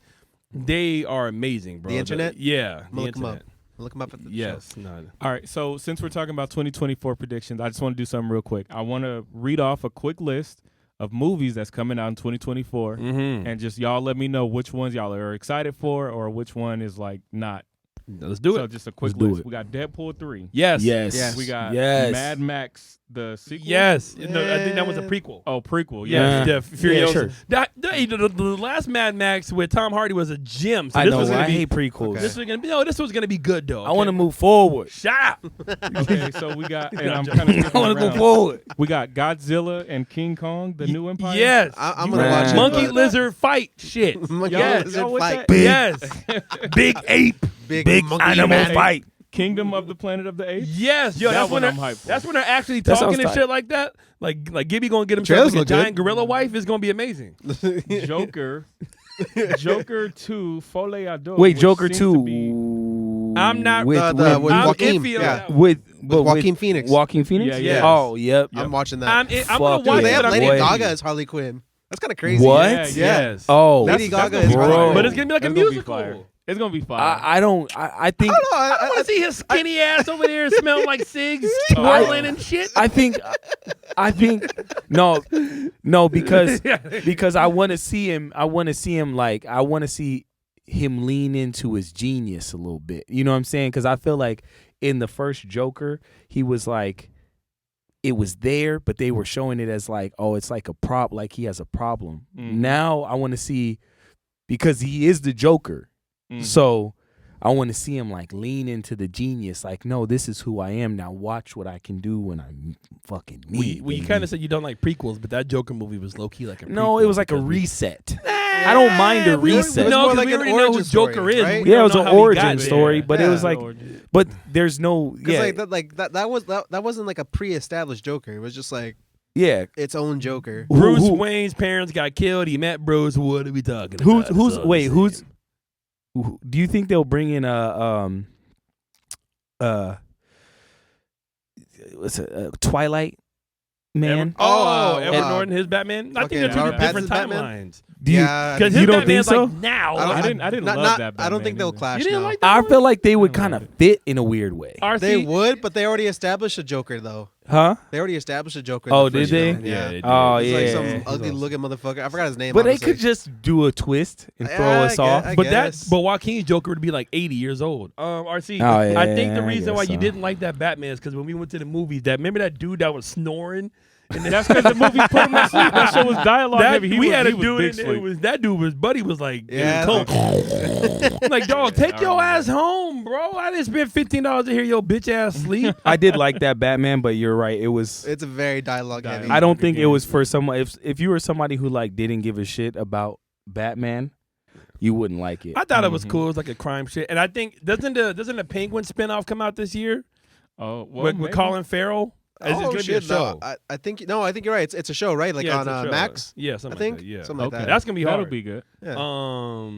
Speaker 1: they are amazing, bro.
Speaker 4: The Internet?
Speaker 1: Yeah,
Speaker 4: I'm
Speaker 1: the
Speaker 4: gonna look them up.
Speaker 1: Internet.
Speaker 4: Look them up at the show.
Speaker 1: Yes, no.
Speaker 2: All right, so since we're talking about 2024 predictions, I just want to do something real quick. I want to read off a quick list of movies that's coming out in 2024, and just y'all let me know which ones y'all are excited for or which one is like not.
Speaker 1: Let's do
Speaker 2: So
Speaker 1: it.
Speaker 2: just a quick
Speaker 3: Let's do
Speaker 2: list.
Speaker 3: it.
Speaker 2: We got Deadpool 3.
Speaker 1: Yes,
Speaker 3: yes,
Speaker 2: We got
Speaker 3: yes.
Speaker 2: Mad Max, the sequel.
Speaker 1: yes. No, I think that was a prequel.
Speaker 2: Oh, prequel.
Speaker 1: Yeah,
Speaker 2: Yeah.
Speaker 1: the Furiosa.
Speaker 3: sure.
Speaker 1: The last Mad Max with Tom Hardy was a gem. So
Speaker 3: I
Speaker 1: this
Speaker 3: know.
Speaker 1: was gonna
Speaker 3: I
Speaker 1: be,
Speaker 3: hate prequels.
Speaker 4: Okay.
Speaker 1: This was gonna be no. This was gonna be good though.
Speaker 3: I want to move forward.
Speaker 1: Shut up.
Speaker 2: Okay, so we got, and I'm
Speaker 1: No,
Speaker 2: kind of
Speaker 3: I want to go forward.
Speaker 2: We got Godzilla and King Kong, the new Empire.
Speaker 1: Yes.
Speaker 4: I'm
Speaker 2: You
Speaker 4: gonna
Speaker 3: got
Speaker 4: watch it.
Speaker 1: Monkey
Speaker 4: but-
Speaker 1: lizard fight shit.
Speaker 4: Monkey
Speaker 1: Yes.
Speaker 4: lizard
Speaker 2: Y'all with
Speaker 4: fight.
Speaker 2: that?
Speaker 1: Yes. Big ape.
Speaker 4: Big monkey
Speaker 3: animal
Speaker 4: man.
Speaker 3: fight.
Speaker 2: Kingdom of the Planet of the Apes.
Speaker 1: Yes, yo,
Speaker 2: That
Speaker 1: that's
Speaker 2: one
Speaker 1: when
Speaker 2: I'm hyped for.
Speaker 1: that's when they're actually
Speaker 3: That
Speaker 1: talking
Speaker 3: sounds
Speaker 1: and
Speaker 3: tight.
Speaker 1: shit like that. Like Gibby gonna get himself
Speaker 4: Trailers
Speaker 1: like a
Speaker 4: look
Speaker 1: giant
Speaker 4: good.
Speaker 1: gorilla wife. It's gonna be amazing.
Speaker 2: Joker. Joker 2, Folie à Deux.
Speaker 3: Wait,
Speaker 2: which
Speaker 3: Joker
Speaker 2: seems to
Speaker 3: 2.
Speaker 2: be-
Speaker 1: I'm not
Speaker 3: with,
Speaker 4: with
Speaker 3: with,
Speaker 1: I'm
Speaker 4: Joaquin,
Speaker 1: iffy on
Speaker 4: yeah.
Speaker 1: that one.
Speaker 3: with
Speaker 4: Joaquin Phoenix.
Speaker 3: Walking Phoenix.
Speaker 2: Yeah, yeah.
Speaker 3: Oh, yep.
Speaker 4: I'm watching that.
Speaker 1: I'm gonna
Speaker 3: Fuck
Speaker 1: watch
Speaker 4: Dude, they
Speaker 1: it.
Speaker 4: have
Speaker 1: but I'm
Speaker 4: Lady
Speaker 3: Boy.
Speaker 4: Gaga as Harley Quinn. That's kind of crazy.
Speaker 3: What?
Speaker 2: Yeah, yeah.
Speaker 1: Yes.
Speaker 3: Oh,
Speaker 4: Lady
Speaker 2: That's
Speaker 4: Gaga is
Speaker 3: bro.
Speaker 4: Harley Quinn.
Speaker 1: But it's gonna be like a
Speaker 2: That's gonna be
Speaker 1: musical.
Speaker 2: fire. It's gonna be fire.
Speaker 3: I don't. I think.
Speaker 4: I don't know.
Speaker 1: I want to see his skinny ass over there smelling like cigs,
Speaker 2: Oh.
Speaker 1: twirling and shit.
Speaker 3: I think. No, because I want to see him. I want to see him lean into his genius a little bit. You know what I'm saying? Because I feel like in the first Joker, he was like, it was there, but they were showing it as like, oh, it's like like he has a problem. Now I want to see, because he is the Joker, so I want to see him like lean into the genius. Like, no, this is who I am now. Watch what I can do when I'm fucking me.
Speaker 1: Well, you kind of said you don't like prequels, but that Joker movie was low key like a prequel.
Speaker 3: No, it was like a
Speaker 1: because we-
Speaker 3: reset. I don't mind a reset.
Speaker 4: was
Speaker 1: No,
Speaker 4: more
Speaker 1: because
Speaker 4: like
Speaker 1: we
Speaker 4: an
Speaker 1: already know who
Speaker 4: origin
Speaker 1: Joker
Speaker 4: story,
Speaker 1: is.
Speaker 4: right?
Speaker 1: We
Speaker 3: Yeah,
Speaker 1: don't
Speaker 3: it was
Speaker 1: know
Speaker 3: an
Speaker 1: how he
Speaker 3: origin
Speaker 1: got
Speaker 3: story,
Speaker 1: there.
Speaker 3: but it
Speaker 4: Yeah.
Speaker 3: was like, but there's no, yeah,
Speaker 4: that wasn't like a pre-established Joker. It was just like
Speaker 3: yeah.
Speaker 4: its own Joker.
Speaker 1: Bruce
Speaker 3: Who-
Speaker 1: Wayne's parents got killed. He met Bruce. What are we talking about?
Speaker 3: Who's
Speaker 1: It's all
Speaker 3: wait?
Speaker 1: the
Speaker 3: Who's?
Speaker 1: same.
Speaker 3: Do you think they'll bring in what's it, Twilight man?
Speaker 1: Edward
Speaker 4: uh,
Speaker 1: Norton, his Batman. I think
Speaker 4: okay,
Speaker 1: they're two
Speaker 4: Robert
Speaker 1: different
Speaker 4: Pattinson's Batman?
Speaker 1: timelines.
Speaker 3: Do you?
Speaker 4: Yeah,
Speaker 1: Because
Speaker 3: You
Speaker 1: his
Speaker 3: don't
Speaker 1: Batman's
Speaker 3: think so?
Speaker 1: like now.
Speaker 2: I didn't love that
Speaker 4: I don't think
Speaker 2: Batman
Speaker 4: they'll
Speaker 2: either.
Speaker 4: clash.
Speaker 1: You didn't
Speaker 4: no.
Speaker 1: like that
Speaker 3: I
Speaker 1: one?
Speaker 3: feel like they would
Speaker 2: I
Speaker 3: kind
Speaker 2: loved
Speaker 3: of
Speaker 2: it.
Speaker 3: fit in a weird way.
Speaker 1: RC?
Speaker 4: They would, but they already established a Joker though.
Speaker 3: Huh?
Speaker 4: They already established a Joker.
Speaker 3: Oh,
Speaker 4: in the
Speaker 3: did
Speaker 4: first
Speaker 3: they?
Speaker 4: film.
Speaker 1: Yeah, they did.
Speaker 3: Oh,
Speaker 4: It's like
Speaker 3: yeah.
Speaker 4: some ugly looking motherfucker. I forgot his name.
Speaker 3: But they
Speaker 4: honestly.
Speaker 3: could just do a twist and throw
Speaker 4: Yeah,
Speaker 3: us
Speaker 4: I
Speaker 3: off.
Speaker 4: guess.
Speaker 1: But Joaquin's Joker would be like 80 years old. RC.
Speaker 3: Oh, yeah,
Speaker 1: I think the
Speaker 3: I
Speaker 1: reason why
Speaker 3: guess
Speaker 1: you
Speaker 3: so.
Speaker 1: didn't like that Batman is because when we went to the movies, remember that dude that was snoring. And
Speaker 2: That's because the movie put him to sleep. That show was dialogue heavy.
Speaker 1: We had a
Speaker 2: he was
Speaker 1: dude
Speaker 2: big
Speaker 1: in there.
Speaker 2: sleep.
Speaker 1: That dude was buddy was like,
Speaker 4: Yeah,
Speaker 1: I'm like, dog, take your ass home, bro. I didn't spend $15 to hear your bitch ass sleep.
Speaker 3: I did like that Batman, but you're right. It was.
Speaker 4: It's a very dialogue heavy.
Speaker 3: I don't think it was for someone. If you were somebody who like didn't give a shit about Batman, you wouldn't like it.
Speaker 1: I thought it was cool. It was like a crime shit. And I think doesn't the Penguin spinoff come out this year?
Speaker 2: Oh, well,
Speaker 1: with
Speaker 2: maybe.
Speaker 1: Colin Farrell? It's
Speaker 4: Oh
Speaker 1: gonna be a
Speaker 4: shit!
Speaker 1: show.
Speaker 4: No, I think I think you're right. It's a show, right? Like
Speaker 1: Yeah,
Speaker 4: on
Speaker 1: it's a show.
Speaker 4: Max.
Speaker 1: Yeah,
Speaker 4: I
Speaker 1: something
Speaker 4: think
Speaker 1: like that. Yeah,
Speaker 4: something like that.
Speaker 1: That's gonna be hard.
Speaker 2: That'll be good.
Speaker 4: Yeah.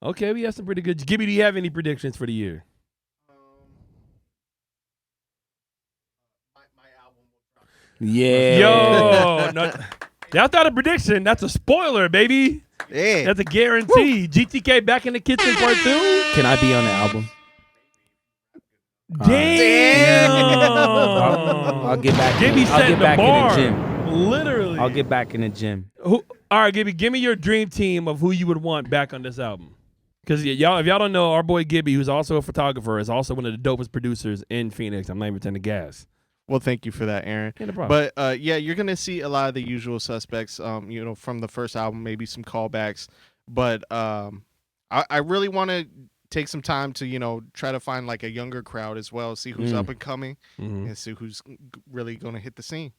Speaker 1: Okay, we have some pretty good. Gibby, do you have any predictions for the year?
Speaker 3: Yeah.
Speaker 1: Yo, no, that's not a prediction. That's a spoiler, baby.
Speaker 4: Hey.
Speaker 1: That's a guarantee. GTK back in the kitchen part 2.
Speaker 3: Can I be on the album?
Speaker 1: Damn.
Speaker 3: I'll get back.
Speaker 1: Gibby
Speaker 3: I'll
Speaker 1: setting
Speaker 3: get back
Speaker 1: the bar.
Speaker 3: in the gym.
Speaker 1: Literally.
Speaker 3: I'll get back in the gym.
Speaker 1: All right, Gibby, give me your dream team of who you would want back on this album. Because y'all, if y'all don't know, our boy Gibby, who's also a photographer, is also one of the dopest producers in Phoenix. I'm not even turning the gas.
Speaker 5: Well, thank you for that, Aaron.
Speaker 1: Yeah, no problem.
Speaker 5: But yeah, you're gonna see a lot of the usual suspects. From the first album, maybe some callbacks. But I really want to take some time to try to find like a younger crowd as well, see who's up and coming, and see who's really gonna hit the scene.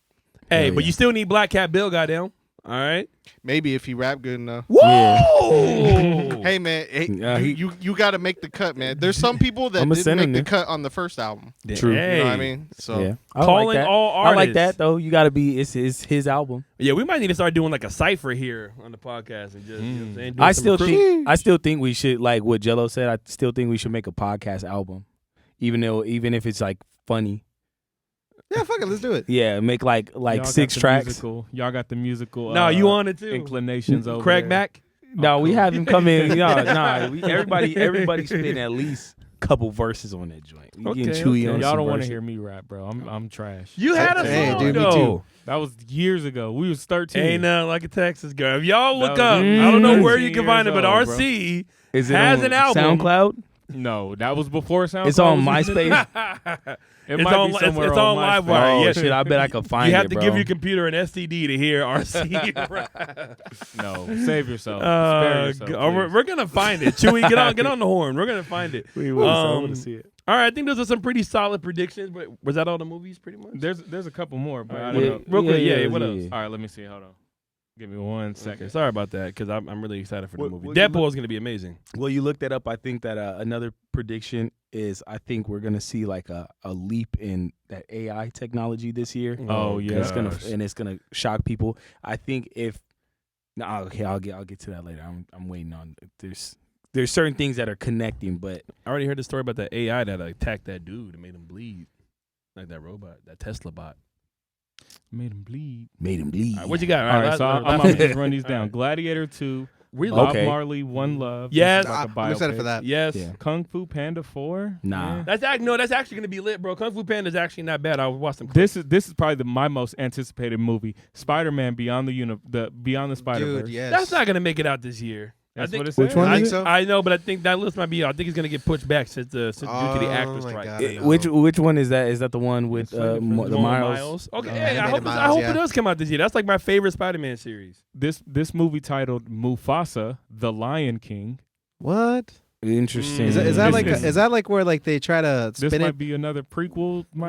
Speaker 1: Hey,
Speaker 3: Hell
Speaker 1: but
Speaker 3: yeah.
Speaker 1: you still need Black Cat Bill, goddamn. All right.
Speaker 5: Maybe if he rap good enough.
Speaker 1: Whoa!
Speaker 5: Hey man, you got to make the cut, man. There's some people that
Speaker 3: I'ma
Speaker 5: didn't
Speaker 3: send
Speaker 5: make
Speaker 3: him
Speaker 5: the
Speaker 3: there.
Speaker 5: cut on the first album.
Speaker 3: True.
Speaker 5: You know what I mean? So
Speaker 3: Yeah. I
Speaker 1: Calling
Speaker 3: like that.
Speaker 1: all
Speaker 3: I like
Speaker 1: artists.
Speaker 3: that though. You got to be. It's his album.
Speaker 1: Yeah, we might need to start doing like a cipher here on the podcast and just, you know what I'm saying? Doing
Speaker 3: I
Speaker 1: some
Speaker 3: still think we should, like what Jello said. I still think we should make a podcast album, even if it's like funny.
Speaker 4: Yeah, fuck it, let's do it.
Speaker 3: Yeah, make like
Speaker 2: Y'all
Speaker 3: 6
Speaker 2: got the
Speaker 3: tracks.
Speaker 2: Musical. Y'all got the musical.
Speaker 1: No, you on it too.
Speaker 2: Inclinations over
Speaker 1: Craig
Speaker 2: there.
Speaker 1: Mack?
Speaker 3: No, we have him come in. Everybody spin at least a couple verses on that joint. We getting chewy on
Speaker 2: Y'all
Speaker 3: some
Speaker 2: don't want to
Speaker 3: verses.
Speaker 2: hear me rap, bro. I'm trash.
Speaker 1: You had a
Speaker 4: Hey,
Speaker 1: song,
Speaker 4: dude, me
Speaker 1: though.
Speaker 4: too.
Speaker 2: That was years ago. We was 13.
Speaker 1: Ain't nothing like a Texas girl. If y'all look
Speaker 2: That
Speaker 1: up,
Speaker 2: was
Speaker 1: I don't know
Speaker 2: 13
Speaker 1: where you can find it, but
Speaker 2: years old,
Speaker 1: RC
Speaker 3: Is it
Speaker 1: has
Speaker 3: on
Speaker 1: an album.
Speaker 3: SoundCloud?
Speaker 2: No, that was before SoundCloud.
Speaker 3: It's on
Speaker 2: was even a
Speaker 3: MySpace.
Speaker 2: thing. It
Speaker 1: It's
Speaker 2: might
Speaker 1: on-
Speaker 2: be
Speaker 1: it's-
Speaker 2: somewhere
Speaker 1: it's on
Speaker 2: MySpace.
Speaker 1: Livewire.
Speaker 3: Oh
Speaker 1: Yeah.
Speaker 3: shit! I bet I could find it.
Speaker 1: You have to
Speaker 3: bro.
Speaker 1: give your computer an STD to hear RC rap.
Speaker 2: No, save yourself. Spare yourself, please.
Speaker 1: We're gonna find it. Chewy, get on the horn. We're gonna find it.
Speaker 3: We will. I
Speaker 1: Um,
Speaker 3: want to see it.
Speaker 1: All right, I think those are some pretty solid predictions. But was that all the movies, pretty much?
Speaker 2: There's a couple more, but I
Speaker 1: All
Speaker 2: don't
Speaker 1: right,
Speaker 2: know.
Speaker 1: real quick, yeah. What
Speaker 3: yeah.
Speaker 1: else?
Speaker 2: All right, let me see. Hold on. Give me 1 second.
Speaker 1: Okay, sorry about that because I'm really excited for the
Speaker 3: What-
Speaker 1: movie.
Speaker 3: what you
Speaker 1: Deadpool is gonna be amazing.
Speaker 3: Well, you looked that up. I think that another prediction is I think we're gonna see like a leap in that AI technology this year.
Speaker 2: Oh,
Speaker 3: And
Speaker 2: yeah.
Speaker 3: it's gonna shock people. I think if okay, I'll get to that later. I'm waiting on there's certain things that are connecting, but
Speaker 1: I already heard the story about that AI that attacked that dude and made him bleed, like that robot, that Tesla bot.
Speaker 2: Made him bleed.
Speaker 3: All
Speaker 1: All right, what you got?
Speaker 2: All right, so I'm
Speaker 1: last-
Speaker 2: gonna just run these
Speaker 1: All
Speaker 2: down.
Speaker 1: right.
Speaker 2: Gladiator 2.
Speaker 1: Really?
Speaker 2: Bob
Speaker 3: Okay.
Speaker 2: Marley, One Love.
Speaker 1: Yes.
Speaker 2: This is like a
Speaker 4: I'm excited for
Speaker 2: biopic.
Speaker 4: that.
Speaker 1: Yes.
Speaker 3: Yeah.
Speaker 2: Kung Fu Panda 4.
Speaker 3: Nah.
Speaker 2: Yeah.
Speaker 1: That's actually gonna be lit, bro. Kung Fu Panda is actually not bad. I watched them.
Speaker 2: This is probably my most anticipated movie. Spider-Man Beyond the Spider-Verse.
Speaker 4: Dude, yes.
Speaker 1: That's not gonna make it out this year.
Speaker 2: That's
Speaker 1: I think,
Speaker 2: what it
Speaker 3: Which
Speaker 2: says.
Speaker 3: one
Speaker 4: I
Speaker 3: is
Speaker 4: think
Speaker 3: it?
Speaker 4: so.
Speaker 1: I know, but I think that list might be out. I think it's gonna get pushed back since due to the actor
Speaker 4: Oh my
Speaker 1: strike.
Speaker 4: God. I know.
Speaker 3: Which one is that? Is that the one with
Speaker 2: It's like
Speaker 3: the
Speaker 2: the
Speaker 3: Miles?
Speaker 1: Okay,
Speaker 4: Oh,
Speaker 1: yeah, I
Speaker 4: animated
Speaker 1: hope,
Speaker 4: Miles,
Speaker 1: I hope
Speaker 4: yeah.
Speaker 1: it does come out this year. That's like my favorite Spider-Man series.
Speaker 2: This movie titled Mufasa, The Lion King.
Speaker 4: What?
Speaker 3: Interesting.
Speaker 4: Is that
Speaker 2: This-
Speaker 4: like where like they try to
Speaker 2: This
Speaker 4: spin
Speaker 2: might
Speaker 4: it?
Speaker 2: be another prequel.
Speaker 4: No,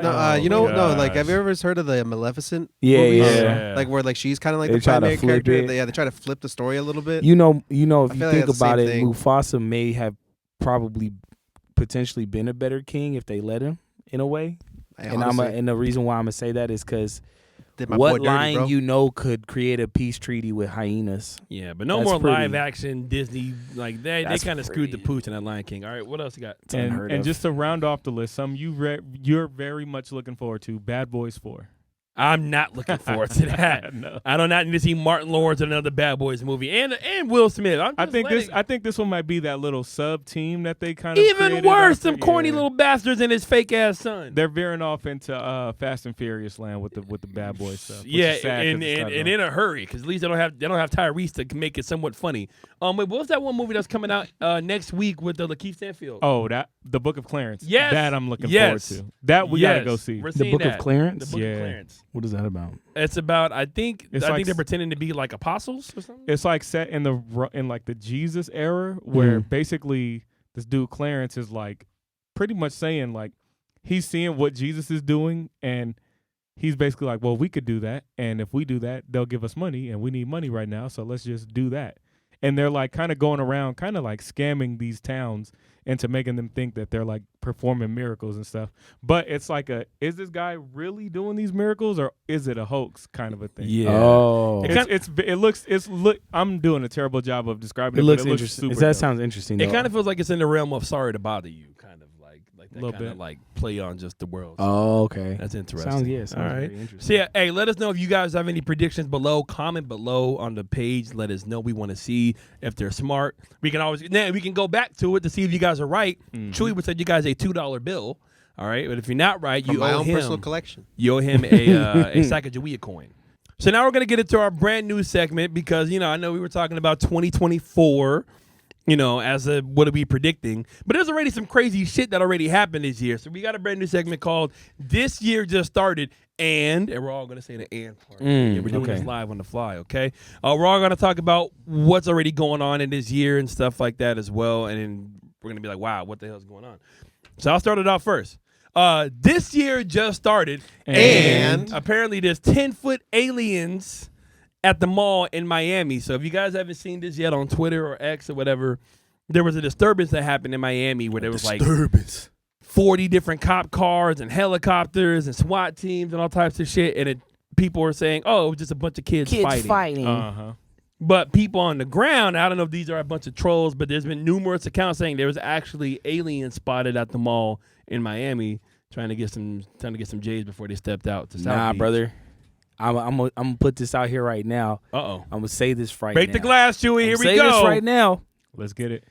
Speaker 4: like have you ever heard of the Maleficent?
Speaker 3: Yeah,
Speaker 4: movies?
Speaker 3: yeah.
Speaker 4: Like where like she's kind of like
Speaker 3: They
Speaker 4: the
Speaker 3: try to
Speaker 4: primary
Speaker 3: flip
Speaker 4: character.
Speaker 3: it.
Speaker 4: They try to flip the story a little bit.
Speaker 3: You know, if
Speaker 4: I
Speaker 3: you
Speaker 4: feel like
Speaker 3: think
Speaker 4: that's the
Speaker 3: about
Speaker 4: same
Speaker 3: it,
Speaker 4: thing.
Speaker 3: Mufasa may have probably potentially been a better king if they let him in a way. And the reason why I'm gonna say that is because
Speaker 4: did my boy
Speaker 3: what
Speaker 4: dirty,
Speaker 3: line
Speaker 4: bro.
Speaker 3: could create a peace treaty with hyenas?
Speaker 1: Yeah, but no
Speaker 3: That's
Speaker 1: more
Speaker 3: pretty-
Speaker 1: live action Disney. Like they
Speaker 3: That's
Speaker 1: kind of screwed the
Speaker 3: pretty-
Speaker 1: pooch in that Lion King. All right, what else you got?
Speaker 3: It's unheard
Speaker 2: And
Speaker 3: of.
Speaker 2: just to round off the list, you're very much looking forward to Bad Boys 4.
Speaker 1: I'm not looking forward to that.
Speaker 2: No.
Speaker 1: I do not need to see Martin Lawrence in another Bad Boys movie and Will Smith.
Speaker 2: I think this one might be that little sub team that they kind of
Speaker 1: even
Speaker 2: created
Speaker 1: worse.
Speaker 2: after,
Speaker 1: Some corny little bastards and his fake ass son.
Speaker 2: They're veering off into Fast and Furious land with the Bad Boy stuff.
Speaker 1: Yeah, and in a hurry because at least they don't have Tyrese to make it somewhat funny. Wait, what was that one movie that's coming out next week with the Lakeith Stanfield?
Speaker 2: Oh, the Book of Clarence.
Speaker 1: Yes,
Speaker 2: that I'm looking forward to. That we gotta go see.
Speaker 3: The Book of Clarence.
Speaker 1: The Book of Clarence.
Speaker 3: What is that about?
Speaker 1: It's about I think
Speaker 2: like
Speaker 1: they're pretending to be like apostles or something.
Speaker 2: It's like set in like the Jesus era where basically this dude Clarence is like pretty much saying like he's seeing what Jesus is doing and he's basically like, well, we could do that, and if we do that, they'll give us money, and we need money right now, so let's just do that. And they're like kind of going around, kind of like scamming these towns into making them think that they're like performing miracles and stuff. But it's like is this guy really doing these miracles or is it a hoax kind of a thing?
Speaker 3: Yeah. Oh.
Speaker 2: I'm doing a terrible job of describing
Speaker 3: it.
Speaker 2: It
Speaker 3: Looks
Speaker 2: looks
Speaker 3: interesting.
Speaker 2: super
Speaker 3: That
Speaker 2: dope.
Speaker 3: sounds interesting.
Speaker 1: It kind of feels like it's in the realm of Sorry to Bother You, kind of like that
Speaker 2: Little
Speaker 1: kind of
Speaker 2: bit.
Speaker 1: like play on just the world.
Speaker 3: Oh, okay.
Speaker 1: That's interesting.
Speaker 3: Sounds
Speaker 1: all right.
Speaker 3: very interesting.
Speaker 1: So yeah, hey, let us know if you guys have any predictions below. Comment below on the page. Let us know. We want to see if they're smart. We can go back to it to see if you guys are right. Chewy would say you guys a $2 bill. All right, but if you're not right,
Speaker 4: From
Speaker 1: you
Speaker 4: my
Speaker 1: owe
Speaker 4: own
Speaker 1: him
Speaker 4: personal collection.
Speaker 1: You owe him a Sacagawea coin. So now we're gonna get into our brand new segment because I know we were talking about 2024. As what are we predicting? But there's already some crazy shit that already happened this year. So we got a brand new segment called This Year Just Started, and we're all going to say the and part. We're doing this live on the fly, okay? We're all going to talk about what's already going on in this year and stuff like that as well, and then we're going to be like, wow, what the hell's going on? So I'll start it off first. This year just started, and apparently there's 10-foot aliens at the mall in Miami. So if you guys haven't seen this yet on Twitter or X or whatever, there was a disturbance that happened in Miami where there was like 40 different cop cars and helicopters and SWAT teams and all types of shit. And people were saying, oh, it was just a bunch of kids fighting.
Speaker 2: Uh-huh.
Speaker 1: But people on the ground, I don't know if these are a bunch of trolls, but there's been numerous accounts saying there was actually aliens spotted at the mall in Miami trying to get some J's before they stepped out to South Beach.
Speaker 3: Brother. I'm gonna put this out here right now.
Speaker 1: Uh-oh.
Speaker 3: I'm gonna say this right
Speaker 1: Break
Speaker 3: now.
Speaker 1: the glass, Chewy. Here we
Speaker 3: say
Speaker 1: go.
Speaker 3: this right now.
Speaker 2: Let's get it.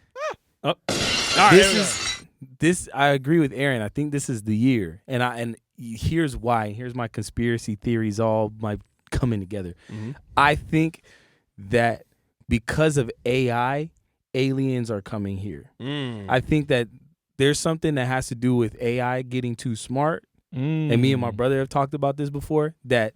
Speaker 1: All right,
Speaker 3: This I agree with Aaron. I think this is the year, and here's why. Here's my conspiracy theories all coming together.
Speaker 1: Mm-hmm.
Speaker 3: I think that because of AI, aliens are coming here. I think that there's something that has to do with AI getting too smart. And me and my brother have talked about this before, that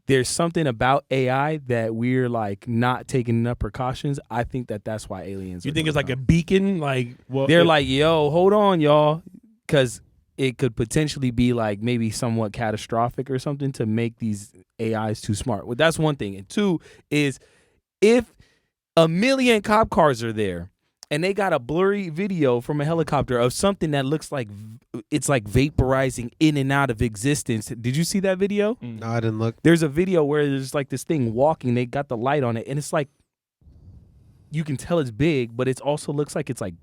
Speaker 3: there's something about AI that we're like not taking enough precautions. I think that's why aliens
Speaker 1: You
Speaker 3: are
Speaker 1: think it's
Speaker 3: gonna
Speaker 1: like a
Speaker 3: come.
Speaker 1: beacon? Like
Speaker 3: They're like, yo, hold on, y'all, because it could potentially be like maybe somewhat catastrophic or something to make these AIs too smart. Well, that's one thing. And two is if 1 million cop cars are there and they got a blurry video from a helicopter of something that looks like it's like vaporizing in and out of existence. Did you see that video?
Speaker 4: No, I didn't look.
Speaker 3: There's a video where there's like this thing walking. They got the light on it, and it's like you can tell it's big, but it also looks like it's like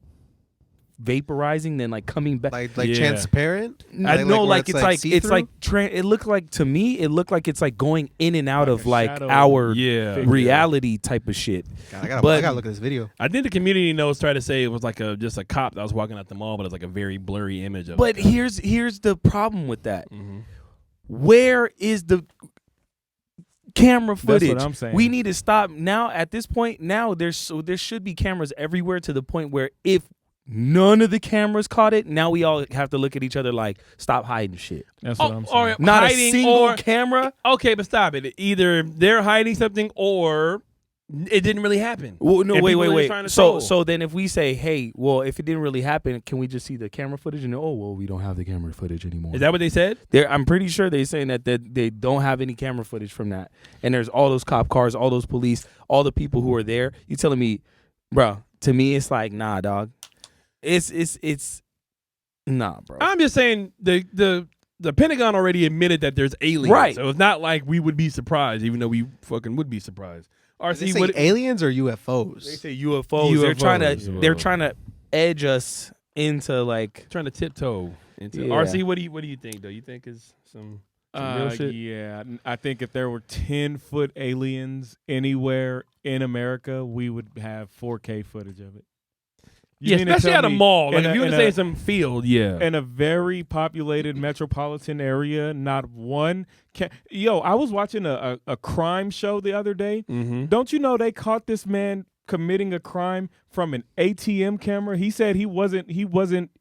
Speaker 3: vaporizing, then like coming back.
Speaker 4: Like transparent?
Speaker 3: I know,
Speaker 4: where
Speaker 3: like it's like it looked like to me, it looked like it's like going in and out
Speaker 2: Like
Speaker 3: of
Speaker 2: a
Speaker 3: like
Speaker 2: shadow.
Speaker 3: our
Speaker 1: reality
Speaker 3: type of shit.
Speaker 4: God, I
Speaker 3: But-
Speaker 4: gotta look at this video.
Speaker 1: I think the community knows try to say it was like just a cop that was walking at the mall, but it's like a very blurry image of
Speaker 3: But
Speaker 1: it.
Speaker 3: here's the problem with that.
Speaker 1: Mm-hmm.
Speaker 3: Where is the camera footage?
Speaker 2: That's what I'm saying.
Speaker 3: We need to stop now. At this point, now there should be cameras everywhere to the point where if none of the cameras caught it, now we all have to look at each other like, stop hiding shit.
Speaker 2: That's what I'm saying.
Speaker 1: Or
Speaker 3: Not a
Speaker 1: hiding
Speaker 3: single camera.
Speaker 1: Okay, but stop it. Either they're hiding something or it didn't really happen.
Speaker 3: Well, no,
Speaker 1: And people are just
Speaker 3: wait.
Speaker 1: trying to troll.
Speaker 3: So then if we say, hey, well, if it didn't really happen, can we just see the camera footage? And we don't have the camera footage anymore.
Speaker 1: Is that what they said?
Speaker 3: I'm pretty sure they're saying that they don't have any camera footage from that. And there's all those cop cars, all those police, all the people who are there. You telling me, bro? To me, it's like, nah, dog. It's nah, bro.
Speaker 1: I'm just saying the Pentagon already admitted that there's aliens.
Speaker 3: Right.
Speaker 1: So it's not like we would be surprised, even though we fucking would be surprised.
Speaker 4: Did they say aliens or UFOs?
Speaker 3: They say UFOs. They're trying to edge us into like
Speaker 1: trying to tiptoe into
Speaker 3: Yeah.
Speaker 1: RC. What do you think though? You think is some Some real shit?
Speaker 2: Yeah, I think if there were 10-foot aliens anywhere in America, we would have 4K footage of it.
Speaker 1: Yeah, especially at a mall. Like if you were to say some field, yeah.
Speaker 2: In a very populated metropolitan area, not one. I was watching a crime show the other day.
Speaker 1: Mm-hmm.
Speaker 2: Don't you know they caught this man committing a crime from an ATM camera? He said he wasn't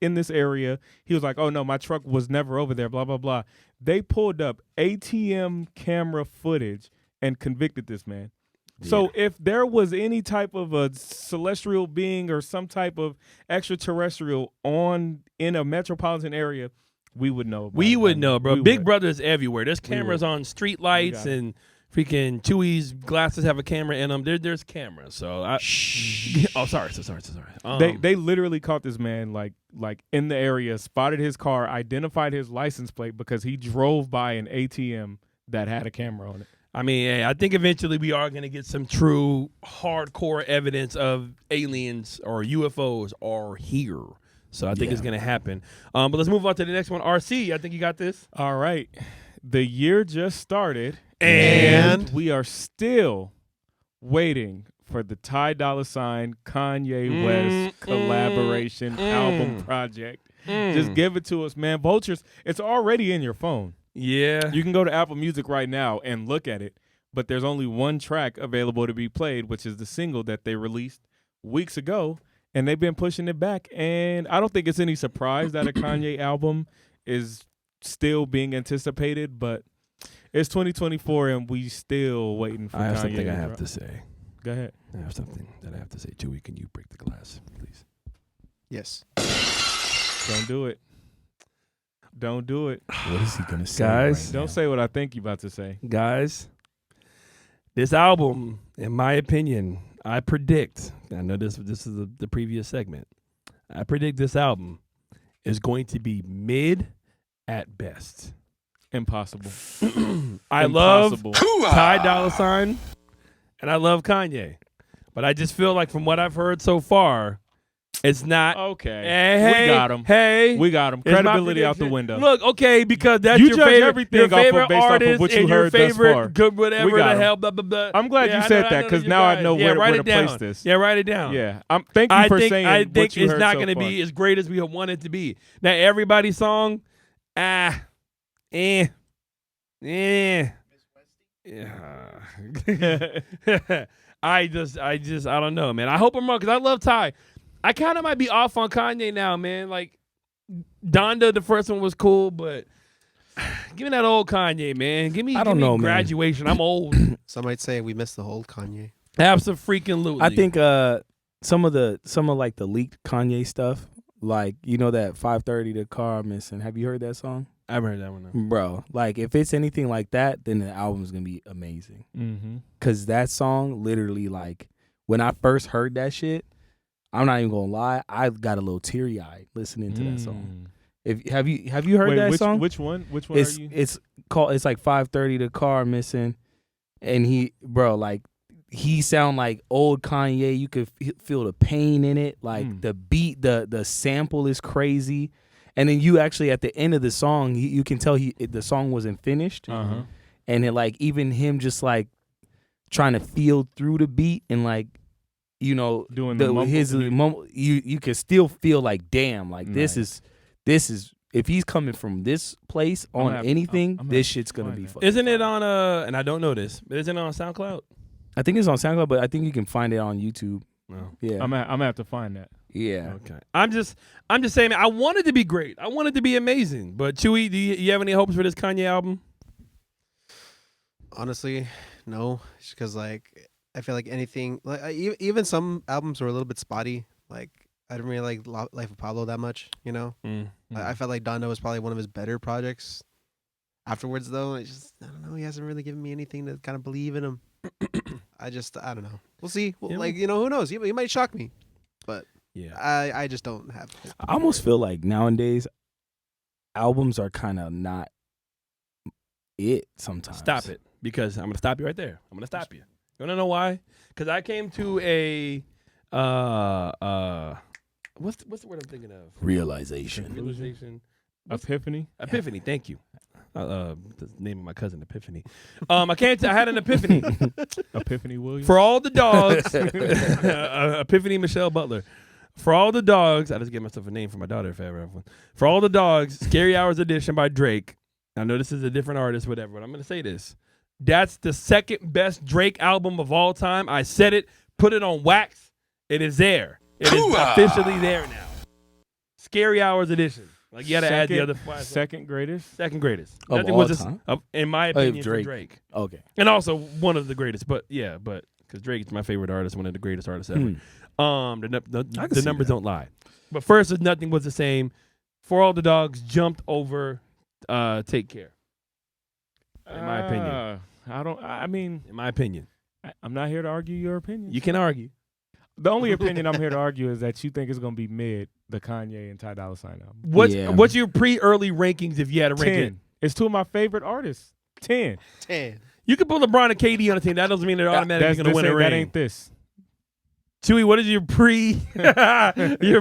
Speaker 2: in this area. He was like, "Oh no, my truck was never over there." Blah blah blah. They pulled up ATM camera footage and convicted this man. So if there was any type of a celestial being or some type of extraterrestrial in a metropolitan area, we would know.
Speaker 1: We would know, bro. Big Brother is everywhere. There's cameras on street lights and freaking Chewy's glasses have a camera in them. There's cameras. So sorry.
Speaker 2: They literally caught this man like in the area, spotted his car, identified his license plate because he drove by an ATM that had a camera on it.
Speaker 1: I mean, I think eventually we are going to get some true hardcore evidence of aliens or UFOs are here. So I think it's going to happen. But let's move on to the next one. RC, I think you got this.
Speaker 2: All right. The year just started,
Speaker 1: and
Speaker 2: we are still waiting for the Ty Dolla $ign Kanye West collaboration album project. Just give it to us, man. Vultures, it's already in your phone.
Speaker 1: Yeah.
Speaker 2: You can go to Apple Music right now and look at it, but there's only one track available to be played, which is the single that they released weeks ago, and they've been pushing it back. And I don't think it's any surprise that a Kanye album is still being anticipated, but it's 2024 and we still waiting for Kanye.
Speaker 1: I have something I have to say.
Speaker 2: Go ahead.
Speaker 1: I have something that I have to say. Chewy, can you break the glass, please?
Speaker 4: Yes.
Speaker 2: Don't do it. Don't do it.
Speaker 3: What is he going to say?
Speaker 1: Guys,
Speaker 3: right
Speaker 2: don't
Speaker 3: now?
Speaker 2: say what I think you're about to say.
Speaker 1: Guys, this album, in my opinion, I predict, I know this is the previous segment, I predict this album is going to be mid at best.
Speaker 2: Impossible.
Speaker 1: I love Ty Dolla $ign and I love Kanye. But I just feel like from what I've heard so far, it's not
Speaker 2: okay.
Speaker 1: Hey,
Speaker 2: we got him.
Speaker 1: Hey,
Speaker 2: we got him. Credibility out the window.
Speaker 1: Look, okay, because that's
Speaker 2: you
Speaker 1: your
Speaker 2: judge
Speaker 1: favorite,
Speaker 2: everything
Speaker 1: your
Speaker 2: off of
Speaker 1: favorite
Speaker 2: based off of
Speaker 1: artist
Speaker 2: what you
Speaker 1: and your
Speaker 2: heard thus
Speaker 1: favorite
Speaker 2: far.
Speaker 1: good whatever
Speaker 2: We got
Speaker 1: the
Speaker 2: him.
Speaker 1: hell. Blah, blah, blah.
Speaker 2: I'm glad you
Speaker 1: I
Speaker 2: said that because now I know where to place this.
Speaker 1: Yeah, write it down.
Speaker 2: Yeah, thank you for saying.
Speaker 1: I think
Speaker 2: what you
Speaker 1: it's
Speaker 2: heard
Speaker 1: not
Speaker 2: so
Speaker 1: going to
Speaker 2: far.
Speaker 1: be as great as we want it to be. Now, everybody's song, yeah. I don't know, man. I hope I'm wrong because I love Ty. I kind of might be off on Kanye now, man. Like, Donda, the first one was cool, but give me that old Kanye, man. Give me Graduation. I'm old.
Speaker 4: Some might say we missed the whole Kanye.
Speaker 1: Absolutely.
Speaker 3: I think some of like the leaked Kanye stuff, like that 5:30 the car missing. Have you heard that song?
Speaker 1: I haven't heard that one. No.
Speaker 3: Bro, like if it's anything like that, then the album's gonna be amazing.
Speaker 2: Mm-hmm.
Speaker 3: Cause that song, literally, like when I first heard that shit, I'm not even gonna lie, I got a little teary eyed listening to that song. Have you heard that song?
Speaker 2: Which one? Which one
Speaker 3: It's
Speaker 2: are you?
Speaker 3: it's like 5:30 the car missing, and he sound like old Kanye. You could feel the pain in it, like the beat, the sample is crazy. And then you actually at the end of the song, you can tell the song wasn't finished, and it, like even him just like trying to feel through the beat and like
Speaker 2: doing
Speaker 3: his you can still feel like damn, like this is if he's coming from this place on anything, this shit's gonna be fucking.
Speaker 1: Isn't it on and I don't know this, but isn't it on SoundCloud?
Speaker 3: I think it's on SoundCloud, but I think you can find it on YouTube.
Speaker 1: No.
Speaker 3: Yeah,
Speaker 2: I'm gonna have to find that.
Speaker 3: Yeah.
Speaker 1: Okay. I'm just saying, man, I want it to be great. I want it to be amazing. But Chewy, do you have any hopes for this Kanye album?
Speaker 4: Honestly, no. Just because like I feel like anything like even some albums were a little bit spotty. Like I didn't really like Life of Pablo that much. I felt like Donda was probably one of his better projects. Afterwards, though, I don't know. He hasn't really given me anything to kind of believe in him. I don't know. We'll see. Who knows? He might shock me, but. Yeah, I just don't have hope.
Speaker 3: I almost feel like nowadays albums are kind of not it sometimes.
Speaker 1: Stop it, because I'm going to stop you right there. I'm going to stop you. You want to know why? Because I came to a what's the word I'm thinking of?
Speaker 3: Realization.
Speaker 2: Epiphany.
Speaker 1: Epiphany. Thank you. The name of my cousin, Epiphany. I can't. I had an epiphany.
Speaker 2: Epiphany Williams.
Speaker 1: For all the dogs, Epiphany Michelle Butler. For all the dogs, I just gave myself a name for my daughter if I ever have one. For all the dogs, Scary Hours Edition by Drake. I know this is a different artist, whatever, but I'm going to say this. That's the second best Drake album of all time. I said it, put it on wax. It is there. It is officially there now. Scary Hours Edition. Like you got to add the other 5.
Speaker 2: Second greatest.
Speaker 1: Second greatest.
Speaker 3: Of
Speaker 1: Nothing
Speaker 3: all
Speaker 1: was just,
Speaker 3: time?
Speaker 1: in my opinion,
Speaker 3: Drake.
Speaker 1: for Drake.
Speaker 3: Okay.
Speaker 1: And also one of the greatest, but because Drake is my favorite artist, one of the greatest artists ever. The numbers don't lie. But first, Nothing Was the Same. For All the Dogs jumped over Take Care. In my opinion. In my opinion.
Speaker 2: I'm not here to argue your opinion.
Speaker 1: You can argue.
Speaker 2: The only opinion I'm here to argue is that you think it's going to be mid, the Kanye and Ty Dolla $ign album.
Speaker 1: What's your pre-early rankings if you had to rank
Speaker 2: 10.
Speaker 1: it?
Speaker 2: It's 2 of my favorite artists. 10.
Speaker 1: You can put LeBron and KD on a team. That doesn't mean they're automatically going to win a ring.
Speaker 2: That ain't this.
Speaker 1: Chewy, what is your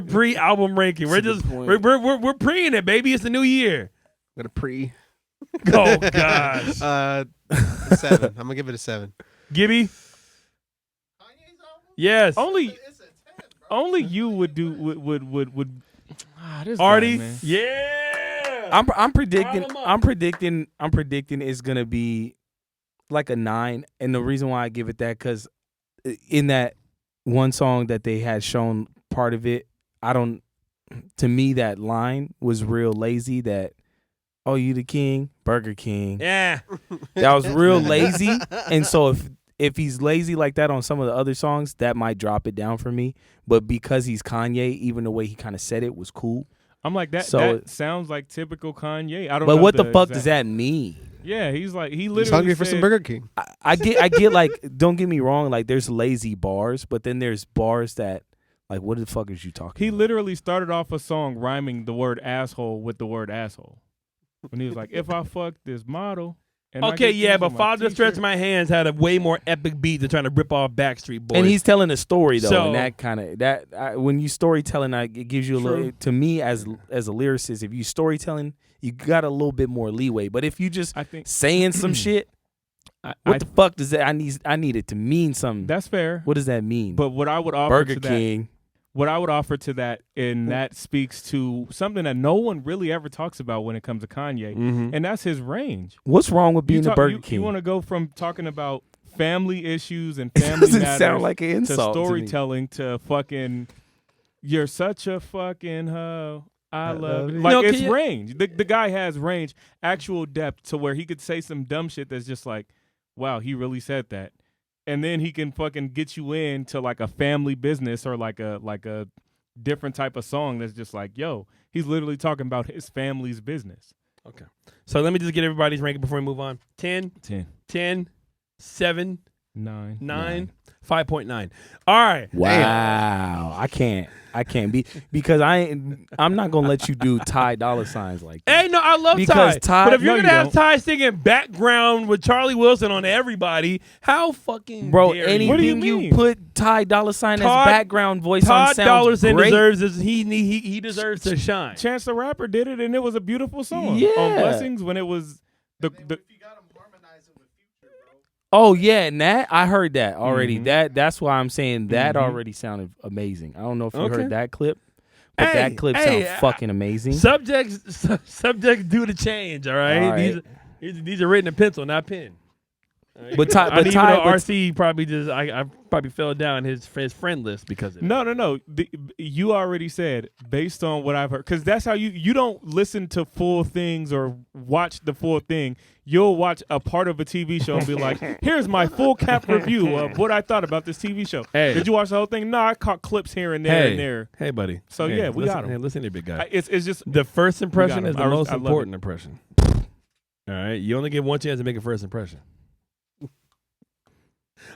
Speaker 1: pre-album ranking? We're preing it, baby. It's a new year.
Speaker 4: I'm gonna pre.
Speaker 1: Oh gosh.
Speaker 4: 7. I'm gonna give it a 7.
Speaker 1: Gibby. Yes.
Speaker 2: Only you would do would. This
Speaker 1: Artie.
Speaker 2: guy, man.
Speaker 1: Yeah.
Speaker 3: I'm predicting it's gonna be like a 9, and the reason why I give it that because in that one song that they had shown part of it, to me that line was real lazy. That you the king, Burger King.
Speaker 1: Yeah.
Speaker 3: That was real lazy, and so if he's lazy like that on some of the other songs, that might drop it down for me. But because he's Kanye, even the way he kind of said it was cool.
Speaker 2: I'm like that.
Speaker 3: So,
Speaker 2: that sounds like typical Kanye. I don't.
Speaker 3: But
Speaker 2: know
Speaker 3: what the fuck does that mean?
Speaker 2: Yeah, he's literally.
Speaker 4: He's hungry for some Burger King.
Speaker 3: I get like, don't get me wrong, like there's lazy bars, but then there's bars that like, what the fuck is you talking?
Speaker 2: He
Speaker 3: about?
Speaker 2: literally started off a song rhyming the word asshole with the word asshole. When he was like, "If I fuck this model." And
Speaker 1: but Father Stretch My Hands had a way more epic beat than trying to rip off Backstreet Boys.
Speaker 3: And he's telling a story though,
Speaker 1: So-
Speaker 3: and that kind of when you storytelling, it gives you a little. To me, as a lyricist, if you storytelling, you got a little bit more leeway. But if you just saying some shit, what the fuck does that? I need it to mean something.
Speaker 2: That's fair.
Speaker 3: What does that mean?
Speaker 2: But what I would offer
Speaker 3: Burger
Speaker 2: to
Speaker 3: King.
Speaker 2: What I would offer to that, and that speaks to something that no one really ever talks about when it comes to Kanye, and that's his range.
Speaker 3: What's wrong with being a Burger King?
Speaker 2: You want to go from talking about family issues and family
Speaker 3: doesn't
Speaker 2: matters
Speaker 3: sound like an insult
Speaker 2: to storytelling to fucking, you're such a fucking hoe. I love it. Like, it's range. The guy has range, actual depth to where he could say some dumb shit that's just like, wow, he really said that. And then he can fucking get you into like a family business or like a different type of song that's just like, yo, he's literally talking about his family's business.
Speaker 1: Okay. So let me just get everybody's ranking before we move on. 10, 7,
Speaker 2: 9,
Speaker 1: 5.9. All right.
Speaker 3: Wow. I can't be because I'm not gonna let you do Ty Dolla $igns like that.
Speaker 1: Hey, no, I love
Speaker 3: Because Ty.
Speaker 1: But if you're
Speaker 3: no,
Speaker 1: gonna
Speaker 3: you
Speaker 1: have
Speaker 3: don't.
Speaker 1: Ty singing background with Charlie Wilson on everybody, how fucking
Speaker 3: Bro,
Speaker 1: dare
Speaker 3: anything
Speaker 2: What do you
Speaker 3: you
Speaker 2: mean?
Speaker 3: put Ty Dolla $ign as
Speaker 1: Todd-
Speaker 3: background voice
Speaker 1: Todd
Speaker 3: on sounds
Speaker 1: Dollarson
Speaker 3: great.
Speaker 1: he deserves to shine.
Speaker 2: Chance the Rapper did it, and it was a beautiful song.
Speaker 3: Yeah.
Speaker 2: On Blessings, when it was the
Speaker 3: Oh yeah, and that I heard that already.
Speaker 2: Mhm.
Speaker 3: That's why I'm saying that already sounded amazing. I don't know if you
Speaker 1: Okay.
Speaker 3: heard that clip, but
Speaker 1: Hey,
Speaker 3: that clip
Speaker 1: hey,
Speaker 3: sounds fucking amazing.
Speaker 1: Subjects do the change. All right,
Speaker 3: All right.
Speaker 1: These are written in pencil, not pen. All right?
Speaker 3: But Ty,
Speaker 1: I mean,
Speaker 3: but Ty,
Speaker 1: even though
Speaker 3: but-
Speaker 1: RC probably just I probably fell down his friend list because of it.
Speaker 2: No. You already said based on what I've heard, because that's how you don't listen to full things or watch the full thing. You'll watch a part of a TV show and be like, "Here's my full cap review of what I thought about this TV show."
Speaker 1: Hey.
Speaker 2: Did you watch the whole thing? No, I caught clips here and there and there.
Speaker 1: Hey, buddy.
Speaker 2: So,
Speaker 1: Hey,
Speaker 2: yeah, we
Speaker 1: listen,
Speaker 2: got him.
Speaker 1: Hey, listen here, big guy.
Speaker 2: It's just
Speaker 1: The first impression
Speaker 2: him.
Speaker 1: is the
Speaker 2: I
Speaker 1: most
Speaker 2: love
Speaker 1: important impression. All right, you only get one chance to make a first impression.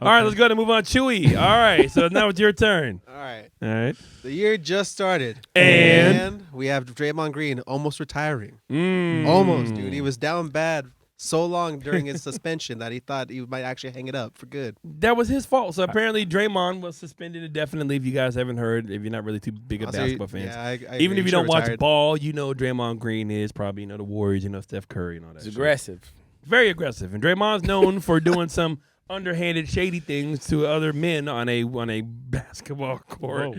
Speaker 1: All right, let's go ahead and move on. Chewy. All right, so now it's your turn.
Speaker 4: All right.
Speaker 1: All right.
Speaker 4: The year just started.
Speaker 1: And
Speaker 4: we have Draymond Green almost retiring.
Speaker 1: Mm.
Speaker 4: Almost, dude. He was down bad so long during his suspension that he thought he might actually hang it up for good.
Speaker 1: That was his fault. So apparently Draymond was suspended indefinitely. If you guys haven't heard, if you're not really too big of basketball fans,
Speaker 4: I
Speaker 1: even
Speaker 4: agree.
Speaker 1: if you don't watch
Speaker 4: retired.
Speaker 1: ball, you know Draymond Green is probably the Warriors, Steph Curry and all that.
Speaker 3: It's
Speaker 1: shit.
Speaker 3: aggressive.
Speaker 1: Very aggressive. And Draymond's known for doing some underhanded, shady things to other men on a basketball court.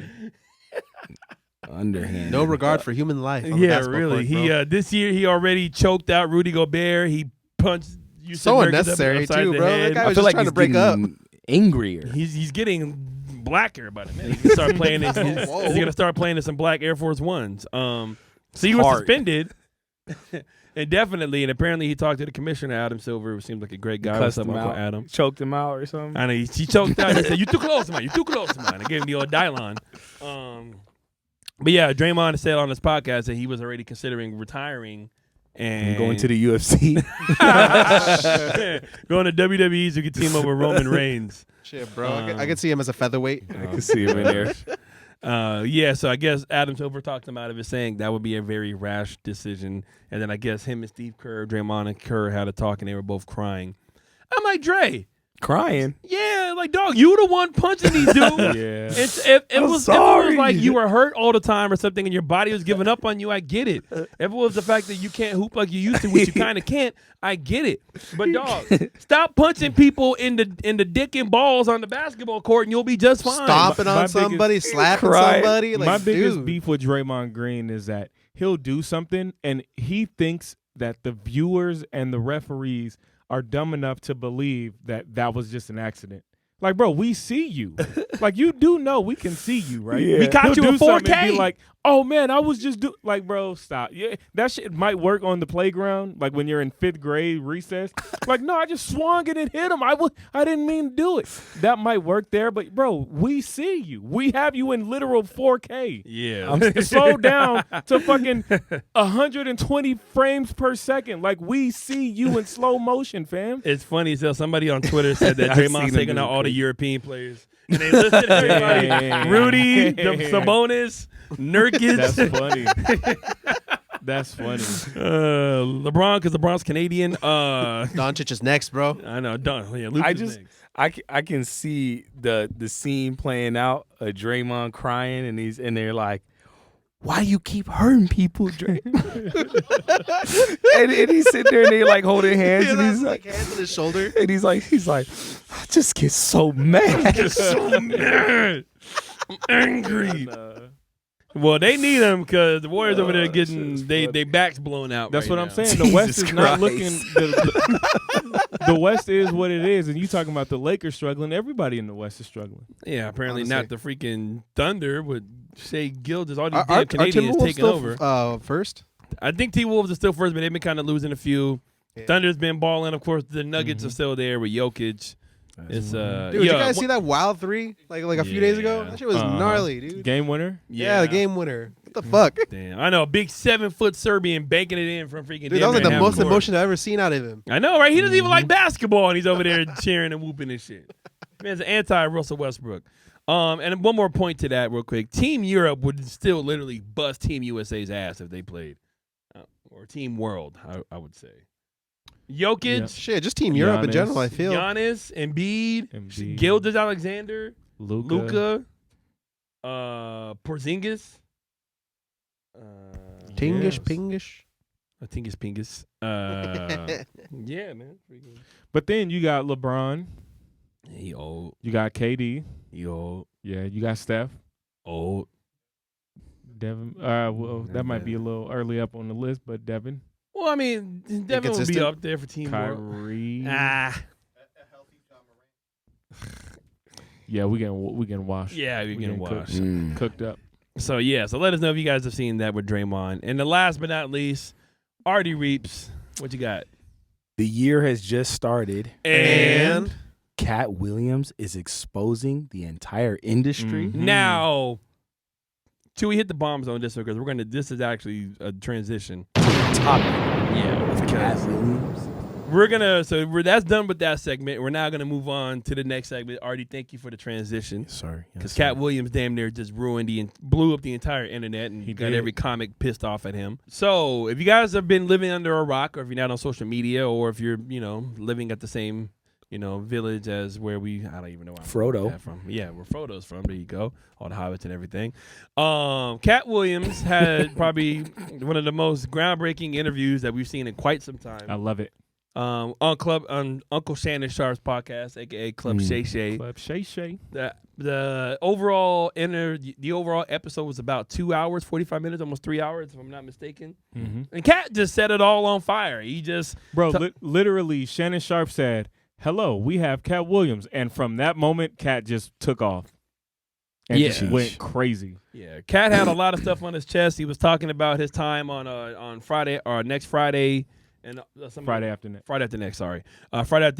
Speaker 3: Underhanded.
Speaker 4: No regard for human life. on the
Speaker 1: Yeah,
Speaker 4: basketball
Speaker 1: really.
Speaker 4: court,
Speaker 1: He
Speaker 4: bro.
Speaker 1: this year he already choked out Rudy Gobert. He punched Yusuf
Speaker 4: So
Speaker 1: Nurkic
Speaker 4: unnecessary,
Speaker 1: upside
Speaker 4: too,
Speaker 1: the
Speaker 4: bro.
Speaker 1: head.
Speaker 4: That guy
Speaker 3: I
Speaker 4: was
Speaker 3: feel
Speaker 4: just
Speaker 3: like
Speaker 4: trying
Speaker 3: he's
Speaker 4: to break up.
Speaker 3: getting angrier.
Speaker 1: He's getting blacker by the minute. He start playing. He's gonna start playing in some black Air Force Ones. So he was
Speaker 3: Hard.
Speaker 1: suspended. Indefinitely, and apparently he talked to the commissioner, Adam Silver, who seems like a great guy. What's
Speaker 3: Cussed
Speaker 1: up,
Speaker 3: him
Speaker 1: Uncle
Speaker 3: out.
Speaker 1: Adam?
Speaker 3: Choked him out or something.
Speaker 1: I know he choked out. He said, "You too close, man. You too close, man." And gave him the old Dylon. But yeah, Draymond said on his podcast that he was already considering retiring and
Speaker 3: Going to the UFC.
Speaker 1: going to WWE so he could team up with Roman Reigns.
Speaker 4: Shit, bro. I could see him as a featherweight.
Speaker 3: I can see him in there.
Speaker 1: Yeah, so I guess Adam Silver talked him out of it, saying that would be a very rash decision. And then I guess him and Steve Kerr, Draymond and Kerr had a talk, and they were both crying. I'm like, Dre,
Speaker 3: Crying.
Speaker 1: yeah, like, dog, you the one punching these dudes.
Speaker 2: Yeah.
Speaker 1: If it was
Speaker 3: sorry.
Speaker 1: like you were hurt all the time or something and your body was giving up on you, I get it. If it was the fact that you can't hoop like you used to, which you kind of can't, I get it. But dog, stop punching people in the dick and balls on the basketball court and you'll be just fine.
Speaker 4: Stomping
Speaker 2: My
Speaker 4: on
Speaker 2: biggest-
Speaker 4: somebody, slapping
Speaker 3: Crying.
Speaker 4: somebody. Like,
Speaker 2: My biggest
Speaker 4: dude.
Speaker 2: beef with Draymond Green is that he'll do something and he thinks that the viewers and the referees are dumb enough to believe that was just an accident. Like, bro, we see you. Like, you do know we can see you, right?
Speaker 3: Yeah.
Speaker 1: We caught
Speaker 2: He'll
Speaker 1: you
Speaker 2: do
Speaker 1: in
Speaker 2: something and
Speaker 1: 4K.
Speaker 2: be like, oh man, I was just like, bro, stop. Yeah, that shit might work on the playground, like when you're in 5th grade recess. Like, no, I just swung it and hit him. I didn't mean to do it. That might work there, but bro, we see you. We have you in literal 4K.
Speaker 1: Yeah.
Speaker 2: Slow down to fucking 120 frames per second. Like, we see you in slow motion, fam.
Speaker 1: It's funny. So somebody on Twitter said that
Speaker 3: I've
Speaker 1: Draymond's
Speaker 3: seen him
Speaker 1: taking
Speaker 3: do
Speaker 1: out all the
Speaker 3: crazy.
Speaker 1: European players. And they listed everybody.
Speaker 2: Dang.
Speaker 1: Rudy, Sabonis, Nurkic.
Speaker 2: That's funny. That's funny.
Speaker 1: LeBron, because LeBron's Canadian.
Speaker 4: Doncic is next, bro.
Speaker 1: I know. Yeah, Luke
Speaker 3: I
Speaker 1: is
Speaker 3: just
Speaker 1: next.
Speaker 3: I can see the scene playing out of Draymond crying and they're like, why you keep hurting people, Dray? and he's sitting there and they're like holding hands and he's like
Speaker 4: hands on his shoulder.
Speaker 3: and he's like I just get so mad.
Speaker 1: so mad. I'm angry. Well, they need him because the Warriors over there getting they backs blown out.
Speaker 2: That's
Speaker 1: right
Speaker 2: what I'm
Speaker 1: now.
Speaker 2: saying. The West
Speaker 3: Jesus
Speaker 2: is not
Speaker 3: Christ.
Speaker 2: looking. The West is what it is, and you talking about the Lakers struggling. Everybody in the West is struggling.
Speaker 1: Yeah, apparently
Speaker 4: Honestly.
Speaker 1: not the freaking Thunder with Shea Gilgeous. All these
Speaker 4: Are
Speaker 1: damn Canadians
Speaker 4: Timberwolves
Speaker 1: taking
Speaker 4: still,
Speaker 1: over.
Speaker 4: First?
Speaker 1: I think T-Wolves are still first, but they've been kind of losing a few.
Speaker 4: Yeah.
Speaker 1: Thunder's been balling. Of course, the Nuggets are still there with Jokic. It's
Speaker 4: Dude, did you guys see that wild three like a few days ago?
Speaker 1: Yeah.
Speaker 4: That shit was gnarly, dude.
Speaker 2: Game winner.
Speaker 4: Yeah, the game winner. What the fuck?
Speaker 1: Damn, I know a big 7-foot Serbian banking it in from freaking.
Speaker 4: Dude, that was like
Speaker 1: damn
Speaker 4: the
Speaker 1: near
Speaker 4: most
Speaker 1: half court.
Speaker 4: emotion I've ever seen out of him.
Speaker 1: I know, right? He doesn't even like basketball, and he's over there cheering and whooping and shit. Man's an anti-Russell Westbrook. And one more point to that, real quick. Team Europe would still literally bust Team USA's ass if they played, or Team World, I would say. Jokic,
Speaker 2: Yeah.
Speaker 4: Shit, just Team Europe in
Speaker 2: Giannis.
Speaker 4: general, I feel.
Speaker 1: Giannis, Embiid,
Speaker 2: Embiid.
Speaker 1: Gilgeous Alexander,
Speaker 2: Luka.
Speaker 1: Porzingis.
Speaker 4: Tingish,
Speaker 2: Yes.
Speaker 4: pingish.
Speaker 1: I think it's Pingus. Yeah, man. Freaking-
Speaker 2: But then you got LeBron.
Speaker 1: He old.
Speaker 2: You got KD.
Speaker 1: He old.
Speaker 2: Yeah, you got Steph.
Speaker 1: Old.
Speaker 2: Devin. Well, that might be a little early up on the list, but Devin,
Speaker 1: Well, I mean, Devin will be
Speaker 4: Inconsistent.
Speaker 1: up there for Team World.
Speaker 2: Kyrie.
Speaker 1: Ah.
Speaker 2: Yeah, we can wash.
Speaker 1: Yeah, we can
Speaker 2: getting
Speaker 1: watch.
Speaker 2: Cooked up.
Speaker 1: So let us know if you guys have seen that with Draymond. And the last but not least, Artie Reeps. What you got?
Speaker 3: The year has just started.
Speaker 1: And
Speaker 3: Katt Williams is exposing the entire industry.
Speaker 2: Mhm.
Speaker 1: now, till we hit the bomb zone this one, because this is actually a transition.
Speaker 3: Topic
Speaker 1: Yeah,
Speaker 3: of Katt Williams.
Speaker 1: That's done with that segment. We're now gonna move on to the next segment. Artie, thank you for the transition.
Speaker 3: Yes, sir.
Speaker 1: Because Katt Williams damn near just blew up the entire internet and got every comic pissed off at him. So if you guys have been living under a rock, or if you're not on social media, or if you're living at the same village as where I don't even know where
Speaker 3: Frodo
Speaker 1: from. Yeah, where Frodo's from. There you go. All the hobbits and everything. Katt Williams had probably one of the most groundbreaking interviews that we've seen in quite some time.
Speaker 2: I love it.
Speaker 1: On Uncle Shannon Sharp's podcast, aka Club Shay Shay.
Speaker 2: Club Shay Shay.
Speaker 1: The overall episode was about 2 hours, 45 minutes, almost 3 hours, if I'm not mistaken.
Speaker 2: Mm-hmm.
Speaker 1: And Katt just set it all on fire. He just
Speaker 2: literally Shannon Sharp said, "Hello, we have Katt Williams," and from that moment, Katt just took off and just went crazy.
Speaker 1: Yeah, Katt had a lot of stuff on his chest. He was talking about his time on Friday or next Friday. And
Speaker 2: Friday after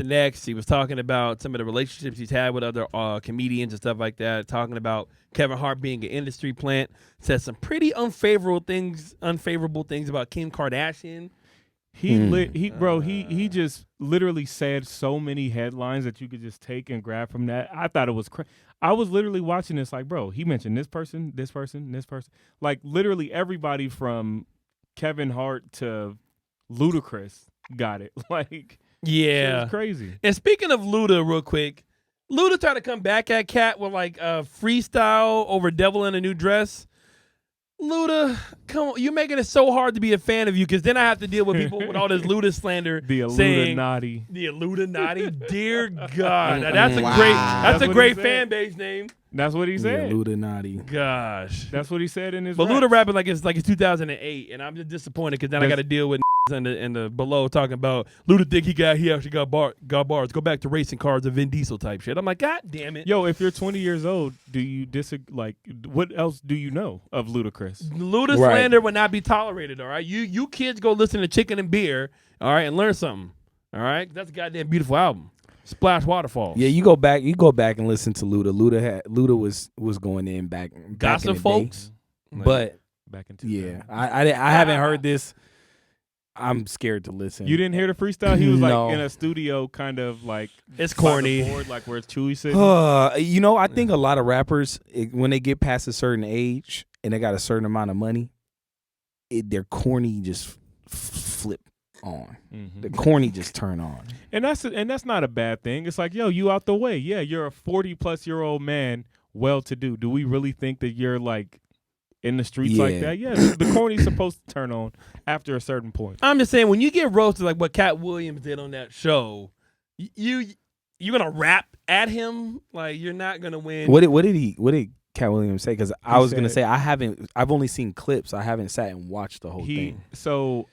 Speaker 1: next, he was talking about some of the relationships he's had with other comedians and stuff like that. Talking about Kevin Hart being an industry plant. Said some pretty unfavorable things about Kim Kardashian.
Speaker 2: He just literally said so many headlines that you could just take and grab from that. I thought it was crazy. I was literally watching this like, bro, he mentioned this person, this person, this person. Like literally everybody from Kevin Hart to Ludacris got it. Like,
Speaker 1: yeah,
Speaker 2: it was crazy.
Speaker 1: And speaking of Luda, real quick, Luda tried to come back at Katt with like a freestyle over "Devil in a New Dress." Luda, come on, you're making it so hard to be a fan of you, because then I have to deal with people with all this Luda slander.
Speaker 2: The Illuminati.
Speaker 1: Dear God, now, that's a great fan base name.
Speaker 2: That's what he said.
Speaker 3: The Illuminati.
Speaker 1: Gosh,
Speaker 2: that's what he said in his.
Speaker 1: But Luda rapping like it's 2008, and I'm just disappointed because then I got to deal with and the below talking about Luda think he actually got bars. Go back to racing cars and Vin Diesel type shit. I'm like, God damn it.
Speaker 2: Yo, if you're 20 years old, do you what else do you know of Ludacris?
Speaker 1: Luda slander would not be tolerated, all right? You kids go listen to Chicken and Beer, all right, and learn something. All right? That's a goddamn beautiful album. Splash Waterfalls.
Speaker 3: Yeah, you go back and listen to Luda. Luda was going in back
Speaker 1: Gossip
Speaker 3: in the
Speaker 1: folks.
Speaker 3: Day. But
Speaker 2: back in 2000.
Speaker 3: Yeah, I haven't heard this. I'm scared to listen.
Speaker 2: You didn't hear the freestyle? He was like in a studio, kind of like
Speaker 1: it's corny,
Speaker 2: board, like where Chewy sitting.
Speaker 3: I think a lot of rappers, when they get past a certain age and they got a certain amount of money, their corny just flip on. Mm-hmm. The corny just turn on,
Speaker 2: and that's not a bad thing. It's like, yo, you out the way. Yeah, you're a 40-plus-year-old man, well-to-do. Do we really think that you're like in the streets like that? Yeah, the corny's supposed to turn on after a certain point.
Speaker 1: I'm just saying, when you get roasted like what Katt Williams did on that show, you're gonna rap at him, like you're not gonna win.
Speaker 3: What did Katt Williams say? Because I was gonna say I've only seen clips. I haven't sat and watched the whole thing.
Speaker 2: So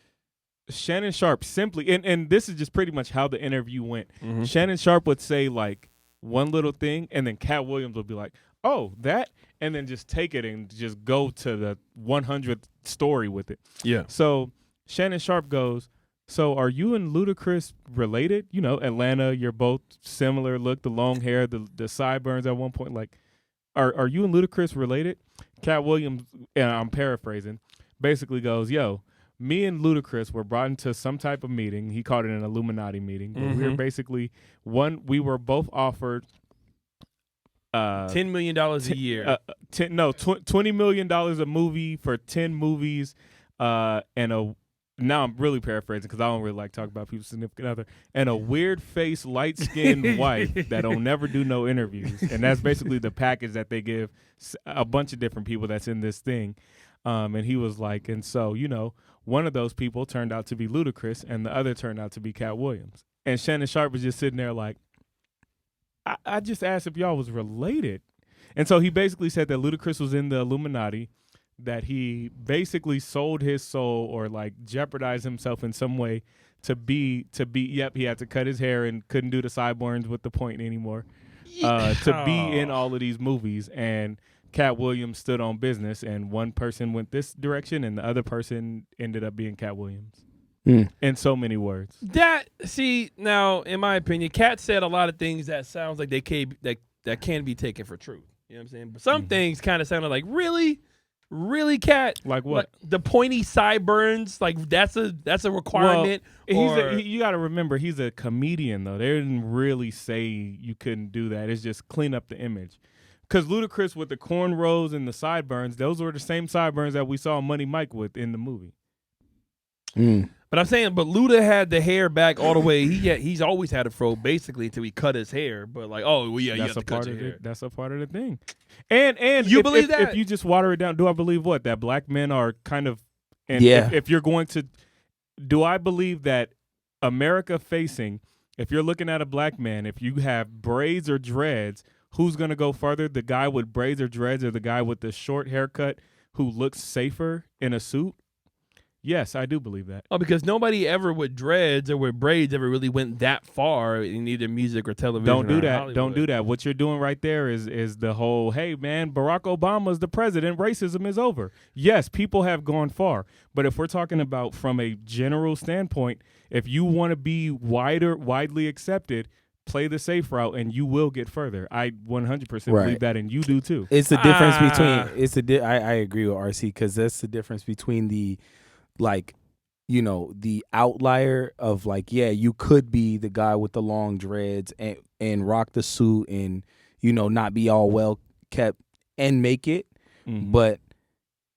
Speaker 2: Shannon Sharp simply, and this is just pretty much how the interview went.
Speaker 1: Mm-hmm.
Speaker 2: Shannon Sharp would say like one little thing, and then Katt Williams would be like, "Oh, that." And then just take it and just go to the 100th story with it.
Speaker 1: Yeah.
Speaker 2: So Shannon Sharp goes, "So are you and Ludacris related? You know, Atlanta, you're both similar look, the long hair, the sideburns at one point. Like, are you and Ludacris related?" Katt Williams, and I'm paraphrasing, basically goes, "Yo, me and Ludacris were brought into some type of meeting." He called it an Illuminati meeting. But we were basically we were both offered
Speaker 1: $10 million a year.
Speaker 2: $20 million a movie for 10 movies, and now I'm really paraphrasing because I don't really like talking about people's significant other, and a weird face, light skinned wife that'll never do no interviews, and that's basically the package that they give a bunch of different people that's in this thing. And he was like, and so one of those people turned out to be Ludacris, and the other turned out to be Katt Williams. And Shannon Sharp was just sitting there like, I just asked if y'all was related. And so he basically said that Ludacris was in the Illuminati, that he basically sold his soul or like jeopardized himself in some way to be he had to cut his hair and couldn't do the sideburns with the point anymore, to be in all of these movies. And Katt Williams stood on business, and one person went this direction and the other person ended up being Katt Williams. In so many words.
Speaker 1: Now, in my opinion, Katt said a lot of things that sounds like that can be taken for truth. You know what I'm saying? But some things kind of sounded like, really? Really, Cat?
Speaker 2: Like what?
Speaker 1: The pointy sideburns, like that's a requirement.
Speaker 2: Well, you got to remember, he's a comedian, though. They didn't really say you couldn't do that. It's just clean up the image. Because Ludacris with the cornrows and the sideburns, those were the same sideburns that we saw Money Mike with in the movie.
Speaker 1: But I'm saying, Luda had the hair back all the way. He's always had a fro basically until he cut his hair. But like, you have to cut your hair.
Speaker 2: That's a part of the thing. And
Speaker 1: you believe that?
Speaker 2: If you just water it down, do I believe what? That black men are kind of, and if you're going to, do I believe that America facing, if you're looking at a black man, if you have braids or dreads, who's going to go further? The guy with braids or dreads or the guy with the short haircut who looks safer in a suit? Yes, I do believe that.
Speaker 1: Oh, because nobody ever with dreads or with braids ever really went that far in either music or television.
Speaker 2: Don't do that.
Speaker 1: Hollywood.
Speaker 2: Don't do that. What you're doing right there is the whole, hey, man, Barack Obama's the president. Racism is over. Yes, people have gone far. But if we're talking about from a general standpoint, if you want to be widely accepted, play the safe route and you will get further. I 100% believe that, and you do too.
Speaker 3: It's the difference between I agree with RC because that's the difference between the the outlier of you could be the guy with the long dreads and rock the suit and not be all well kept and make it, but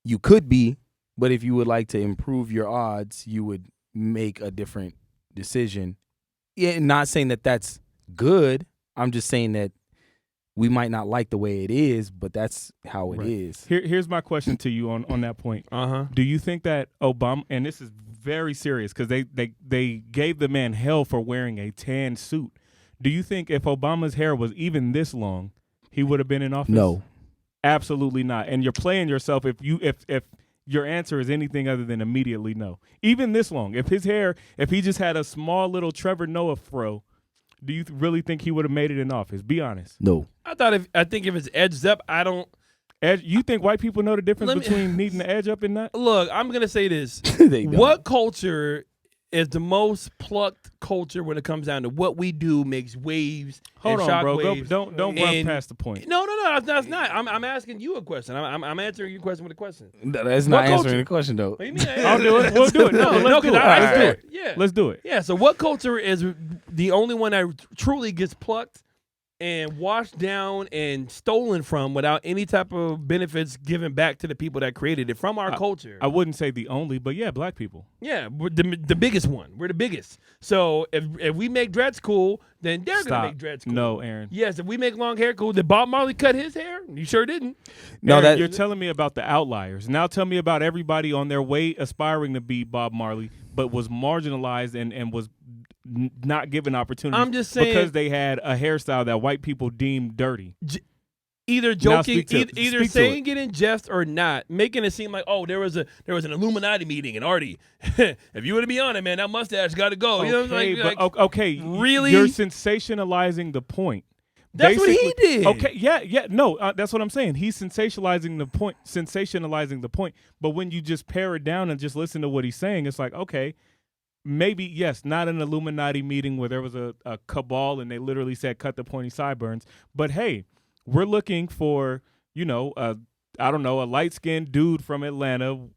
Speaker 3: you could be. But if you would like to improve your odds, you would make a different decision. Yeah, not saying that that's good. I'm just saying that we might not like the way it is, but that's how it is.
Speaker 2: Here's my question to you on that point. Do you think that Obama, and this is very serious because they gave the man hell for wearing a tan suit. Do you think if Obama's hair was even this long, he would have been in office?
Speaker 3: No.
Speaker 2: Absolutely not. And you're playing yourself if your answer is anything other than immediately no. Even this long. If he just had a small little Trevor Noah fro, do you really think he would have made it in office? Be honest.
Speaker 3: No.
Speaker 1: I think if it's edged up, I don't.
Speaker 2: You think white people know the difference between needing the edge up and not?
Speaker 1: Look, I'm gonna say this. What culture is the most plucked culture when it comes down to what we do makes waves?
Speaker 2: Hold
Speaker 1: and
Speaker 2: on, bro.
Speaker 1: Waves
Speaker 2: Don't run past the point.
Speaker 1: No, that's not. I'm asking you a question. I'm answering your question with a question.
Speaker 3: That's not answering the question though.
Speaker 1: What do you mean?
Speaker 2: I'll do it. We'll do it. No, let's do it.
Speaker 1: Yeah,
Speaker 2: let's do it.
Speaker 1: Yeah. So what culture is the only one that truly gets plucked and washed down and stolen from without any type of benefits given back to the people that created it from our culture?
Speaker 2: I wouldn't say the only, but yeah, black people.
Speaker 1: Yeah, we're the biggest one. We're the biggest. So if we make dreads cool, then they're going to make dreads cool.
Speaker 2: No, Aaron.
Speaker 1: Yes, if we make long hair cool, did Bob Marley cut his hair? You sure didn't.
Speaker 2: No, Aaron, you're telling me about the outliers. Now tell me about everybody on their way aspiring to be Bob Marley, but was marginalized and was not given opportunities.
Speaker 1: I'm just saying,
Speaker 2: because they had a hairstyle that white people deemed dirty.
Speaker 1: Either joking, either saying it in jest or not, making it seem like, there was an Illuminati meeting and Artie, if you want to be on it, man, that mustache got to go.
Speaker 2: Okay,
Speaker 1: really,
Speaker 2: you're sensationalizing the point.
Speaker 1: That's what he did.
Speaker 2: Okay, yeah, no, that's what I'm saying. He's sensationalizing the point. But when you just pare it down and just listen to what he's saying, it's like, okay. Maybe, yes, not an Illuminati meeting where there was a cabal and they literally said cut the pointy sideburns. But, hey, we're looking for, a light-skinned dude from Atlanta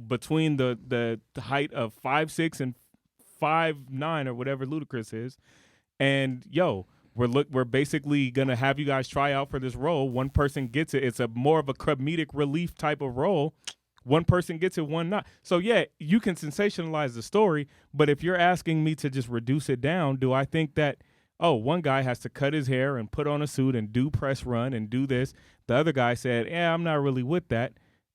Speaker 2: between the height of 5'6" and 5'9" or whatever Ludacris is. And, we're basically going to have you guys try out for this role. One person gets it. It's more of a comedic relief type of role. One person gets it, one not. So, yeah, you can sensationalize the story, but if you're asking me to just reduce it down, do I think that, one guy has to cut his hair and put on a suit and do press run and do this. The other guy said, I'm not really with that,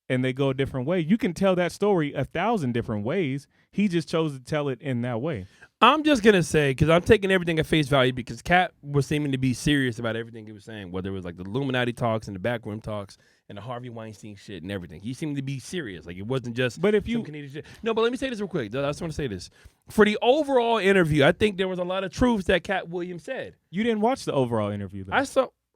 Speaker 2: and they go a different way. You can tell that story 1,000 different ways. He just chose to tell it in that way.
Speaker 1: I'm just going to say, because I'm taking everything at face value, because Katt was seeming to be serious about everything he was saying, whether it was like the Illuminati talks and the backroom talks and the Harvey Weinstein shit and everything. He seemed to be serious. Like, it wasn't just some Canadian shit. No, but let me say this real quick. I just want to say this. For the overall interview, I think there was a lot of truths that Katt Williams said.
Speaker 2: You didn't watch the overall interview, though.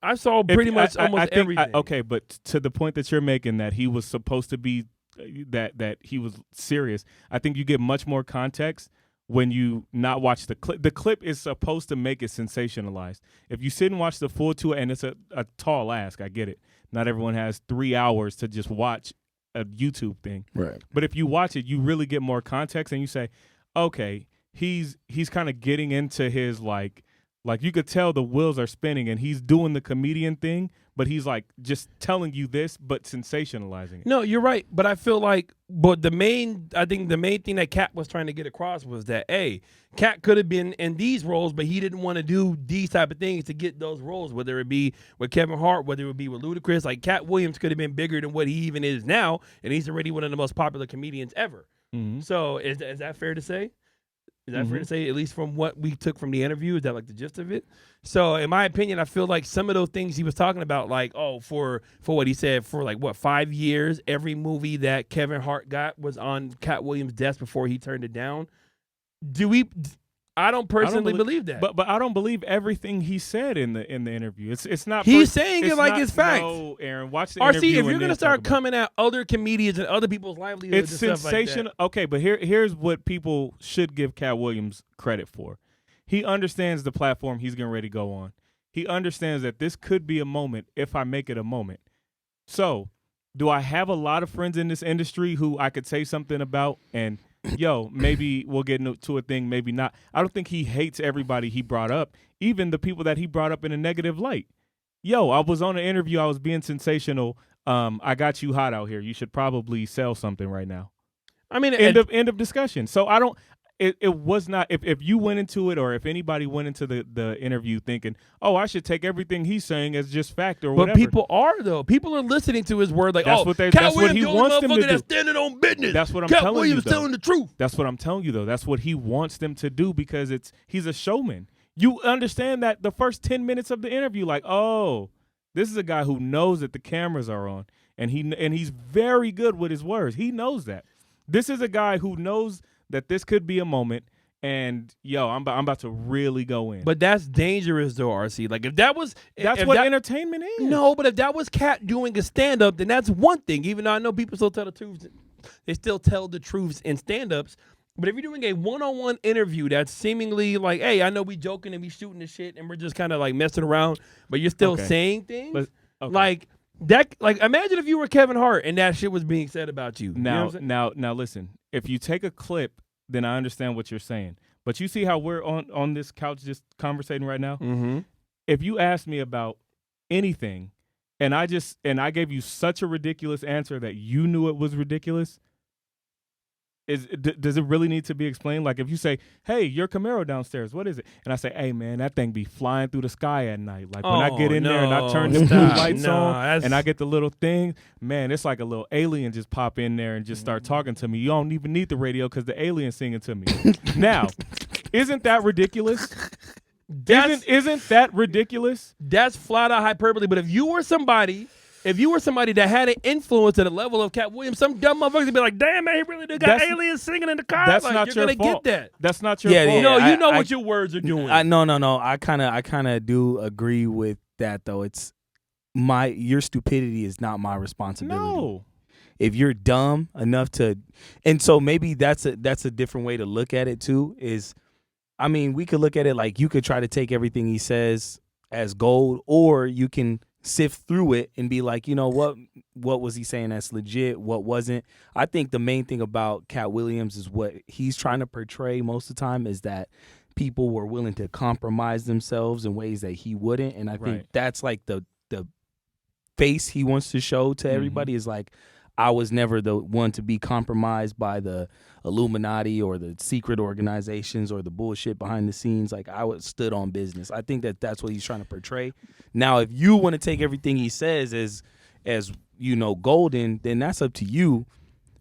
Speaker 1: I saw pretty much almost everything.
Speaker 2: Okay, but to the point that you're making that he was supposed to be, that he was serious, I think you get much more context when you not watch the clip. The clip is supposed to make it sensationalized. If you sit and watch the full 2, and it's a tall ask, I get it. Not everyone has 3 hours to just watch a YouTube thing.
Speaker 3: Right.
Speaker 2: But if you watch it, you really get more context, and you say, okay, he's kind of getting into his like you could tell the wheels are spinning, and he's doing the comedian thing, but he's like just telling you this, but sensationalizing it.
Speaker 1: No, you're right. But I feel like, the main thing that Katt was trying to get across was that, Katt could have been in these roles, but he didn't want to do these type of things to get those roles, whether it be with Kevin Hart, whether it would be with Ludacris. Like, Katt Williams could have been bigger than what he even is now, and he's already one of the most popular comedians ever.
Speaker 2: Mm-hmm.
Speaker 1: So is that fair to say? Is that fair to say, at least from what we took from the interview? Is that like the gist of it? So in my opinion, I feel like some of those things he was talking about, like, for what he said, for like, 5 years, every movie that Kevin Hart got was on Katt Williams' desk before he turned it down. I don't personally believe that.
Speaker 2: But I don't believe everything he said in the interview. It's not.
Speaker 1: He's saying it like it's facts.
Speaker 2: No, Aaron, watch the interview.
Speaker 1: RC, if you're gonna start coming at other comedians and other people's livelihoods,
Speaker 2: it's
Speaker 1: and
Speaker 2: sensational.
Speaker 1: Stuff like that.
Speaker 2: Okay, but here's what people should give Katt Williams credit for. He understands the platform he's getting ready to go on. He understands that this could be a moment if I make it a moment. So, do I have a lot of friends in this industry who I could say something about and maybe we'll get into a thing, maybe not. I don't think he hates everybody he brought up, even the people that he brought up in a negative light. I was on an interview. I was being sensational. I got you hot out here. You should probably sell something right now. I mean, end of discussion. So I don't. It was not. If you went into it, or if anybody went into the interview thinking, oh, I should take everything he's saying as just fact or whatever.
Speaker 1: But people are, though. People are listening to his word like,
Speaker 2: that's what he wants them to do.
Speaker 1: That's standing on business.
Speaker 2: That's what I'm
Speaker 1: Katt
Speaker 2: telling
Speaker 1: Williams
Speaker 2: you, though.
Speaker 1: telling the truth.
Speaker 2: That's what I'm telling you, though. That's what he wants them to do, because he's a showman. You understand that the first 10 minutes of the interview, like, oh, this is a guy who knows that the cameras are on, and he's very good with his words. He knows that. This is a guy who knows that this could be a moment. And I'm about to really go in.
Speaker 1: But that's dangerous, though, RC. Like, if that was
Speaker 2: entertainment is.
Speaker 1: No, but if that was Katt doing a stand up, then that's one thing. Even though I know people still tell the truth, they still tell the truths in stand ups. But if you're doing a one-on-one interview that's seemingly like, hey, I know we joking and we shooting the shit and we're just kind of like messing around, but you're still saying things like that. Like, imagine if you were Kevin Hart and that shit was being said about you.
Speaker 2: Now, listen. If you take a clip, then I understand what you're saying. But you see how we're on this couch just conversating right now?
Speaker 1: Mm-hmm.
Speaker 2: If you asked me about anything and I gave you such a ridiculous answer that you knew it was ridiculous, does it really need to be explained? Like, if you say, hey, your Camaro downstairs, what is it? And I say, hey, man, that thing be flying through the sky at night. Like, when I get in there and I turn the blue lights on and I get the little thing, man, it's like a little alien just pop in there and just start talking to me. You don't even need the radio because the alien's singing to me. Now, isn't that ridiculous? Isn't that ridiculous?
Speaker 1: That's flat out hyperbole. But if you were somebody that had an influence at the level of Katt Williams, some dumb motherfuckers would be like, damn, man, he really got aliens singing in the car.
Speaker 2: That's
Speaker 1: like,
Speaker 2: not
Speaker 1: you're
Speaker 2: your
Speaker 1: gonna
Speaker 2: fault.
Speaker 1: get that.
Speaker 2: That's not your fault.
Speaker 1: You know what your words are doing.
Speaker 3: No. I kind of do agree with that, though. It's your stupidity is not my responsibility.
Speaker 2: No.
Speaker 3: If you're dumb enough to, and so maybe that's a different way to look at it too. We could look at it like you could try to take everything he says as gold, or you can sift through it and be like, you know what was he saying that's legit, what wasn't. I think the main thing about Katt Williams is what he's trying to portray most of the time is that people were willing to compromise themselves in ways that he wouldn't, and I think that's like the face he wants to show to everybody is like, I was never the one to be compromised by the Illuminati or the secret organizations or the bullshit behind the scenes. Like, I stood on business. I think that's what he's trying to portray. Now, if you want to take everything he says as golden, then that's up to you.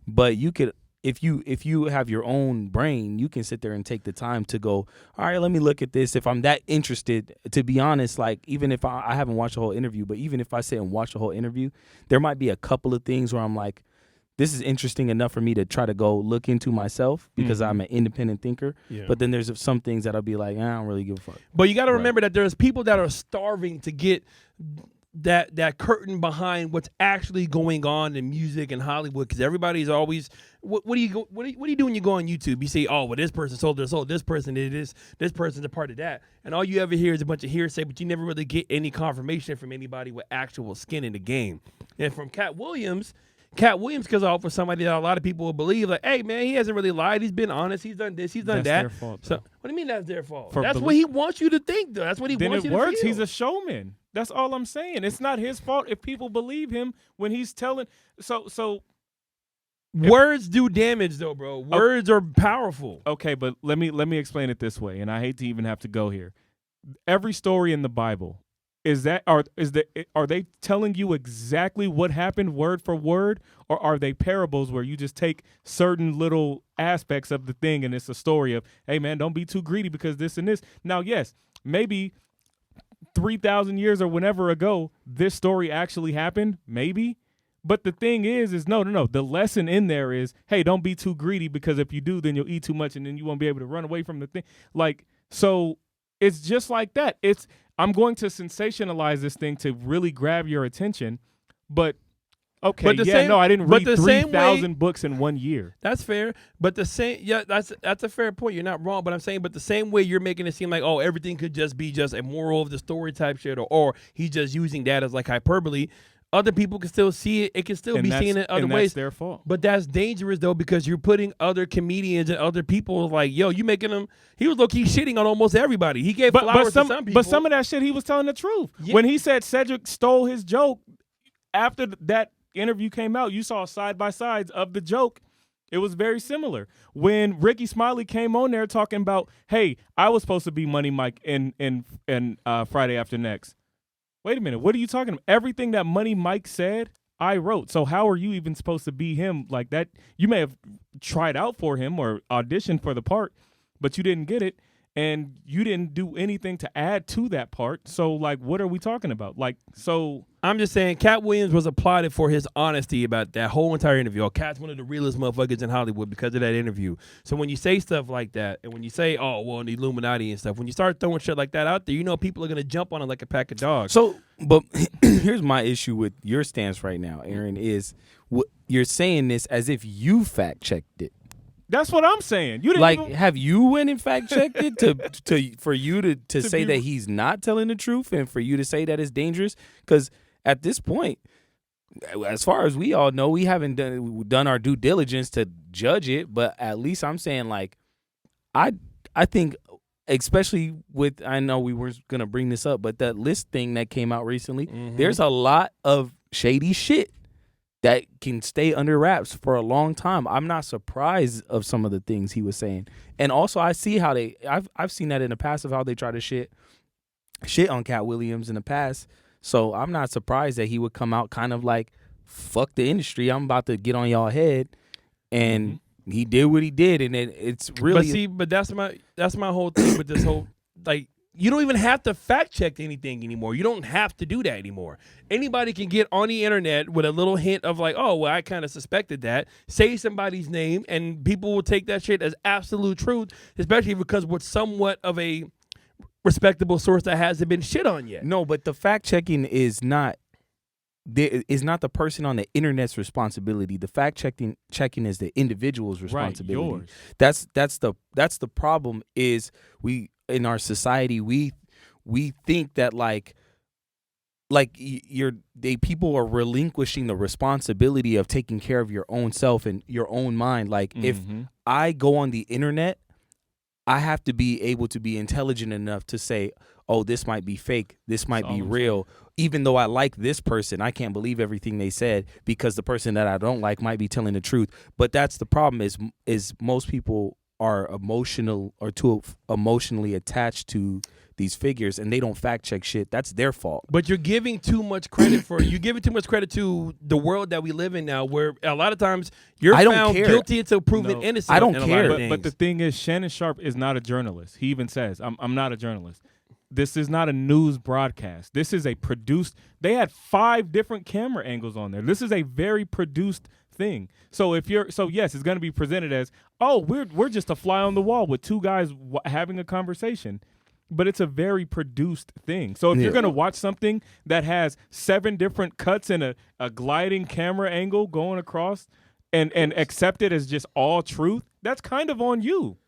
Speaker 3: But you could, if you have your own brain, you can sit there and take the time to go, all right, let me look at this. If I'm that interested, to be honest, like, even if I haven't watched the whole interview, but even if I sit and watch the whole interview, there might be a couple of things where I'm like, this is interesting enough for me to try to go look into myself because I'm an independent thinker. Yeah. But then there's some things that I'll be like, I don't really give a fuck.
Speaker 1: But you got to remember that there's people that are starving to get that curtain behind what's actually going on in music and Hollywood, because everybody's always what do you do when you go on YouTube? You say, oh, well, this person sold their soul, this person did this person's a part of that, and all you ever hear is a bunch of hearsay, but you never really get any confirmation from anybody with actual skin in the game. And from Katt Williams, Katt Williams goes off with somebody that a lot of people will believe, like, hey, man, he hasn't really lied. He's been honest. He's done this. He's done
Speaker 2: That's
Speaker 1: that.
Speaker 2: their fault,
Speaker 1: So
Speaker 2: though.
Speaker 1: what do you mean that's their fault?
Speaker 2: For
Speaker 1: That's what he wants you to think, though. That's what he
Speaker 2: Then
Speaker 1: wants
Speaker 2: it
Speaker 1: you
Speaker 2: works.
Speaker 1: to feel.
Speaker 2: He's a showman. That's all I'm saying. It's not his fault if people believe him when he's telling. So
Speaker 1: words do damage, though, bro. Words are powerful.
Speaker 2: okay, but let me explain it this way, and I hate to even have to go here. Every story in the Bible are they telling you exactly what happened word for word, or are they parables where you just take certain little aspects of the thing and it's a story of, hey man, don't be too greedy because this and this. Now, yes, maybe 3,000 years or whenever ago this story actually happened, maybe. But the thing is no. The lesson in there is, hey, don't be too greedy because if you do, then you'll eat too much and then you won't be able to run away from the thing. Like, so it's just like that. I'm going to sensationalize this thing to really grab your attention, but okay, I didn't read 3,000 books in 1 year.
Speaker 1: That's fair, but that's a fair point. You're not wrong, but I'm saying, but the same way you're making it seem like, oh, everything could just be just a moral of the story type shit, or he's just using that as like hyperbole. Other people can still see it. It can still be seen in other ways.
Speaker 2: That's their fault.
Speaker 1: But that's dangerous, though, because you're putting other comedians and other people like, yo, you making them. He was low-key shitting on almost everybody. He gave flowers to some people.
Speaker 2: But some of that shit, he was telling the truth.
Speaker 1: Yeah.
Speaker 2: When he said Cedric stole his joke, after that interview came out, you saw side-by-sides of the joke. It was very similar. When Ricky Smiley came on there talking about, hey, I was supposed to be Money Mike in Friday After Next. Wait a minute, what are you talking about? Everything that Money Mike said, I wrote. So how are you even supposed to be him like that? You may have tried out for him or auditioned for the part, but you didn't get it, and you didn't do anything to add to that part. So, like, what are we talking about? Like, so
Speaker 1: I'm just saying, Katt Williams was applauded for his honesty about that whole entire interview. Katt's one of the realest motherfuckers in Hollywood because of that interview. So when you say stuff like that, and when you say, oh, well, the Illuminati and stuff, when you start throwing shit like that out there, you know people are going to jump on it like a pack of dogs.
Speaker 3: So, but here's my issue with your stance right now, Aaron, is you're saying this as if you fact-checked it.
Speaker 2: that's what I'm saying. You didn't
Speaker 3: Like,
Speaker 2: even,
Speaker 3: have you went and fact-checked it for you to say that he's not telling the truth and for you to say that it's dangerous? Because at this point, as far as we all know, we haven't done our due diligence to judge it, but at least I'm saying, like, I think, especially with, I know we weren't going to bring this up, but that list thing that came out recently, there's a lot of shady shit that can stay under wraps for a long time. I'm not surprised of some of the things he was saying. And also I see how I've seen that in the past of how they try to shit on Katt Williams in the past. So I'm not surprised that he would come out kind of like, fuck the industry, I'm about to get on y'all head. And he did what he did, and it's really.
Speaker 1: But that's my whole thing with this whole, like, you don't even have to fact check anything anymore. You don't have to do that anymore. Anybody can get on the internet with a little hint of like, oh, well, I kind of suspected that. Say somebody's name, and people will take that shit as absolute truth, especially because with somewhat of a respectable source that hasn't been shit on yet.
Speaker 3: No, but the fact checking is not the person on the internet's responsibility. The fact checking is the individual's responsibility.
Speaker 2: Yours.
Speaker 3: That's the problem. Is we in our society we think that people are relinquishing the responsibility of taking care of your own self and your own mind. Like if I go on the internet, I have to be able to be intelligent enough to say, oh, this might be fake, this might be real. Even though I like this person, I can't believe everything they said because the person that I don't like might be telling the truth. But that's the problem is most people are emotional or too emotionally attached to these figures, and they don't fact check shit. That's their fault.
Speaker 1: But you're giving too much credit to the world that we live in now, where a lot of times you're found guilty until proven innocent.
Speaker 3: I don't care.
Speaker 2: But the thing is, Shannon Sharp is not a journalist. He even says, I'm not a journalist. This is not a news broadcast. This is a produced. They had 5 different camera angles on there. This is a very produced thing. So yes, it's going to be presented as, oh, we're just a fly on the wall with 2 guys having a conversation. But it's a very produced thing. So if you're going to watch something that has 7 different cuts and a gliding camera angle going across and accept it as just all truth, that's kind of on you.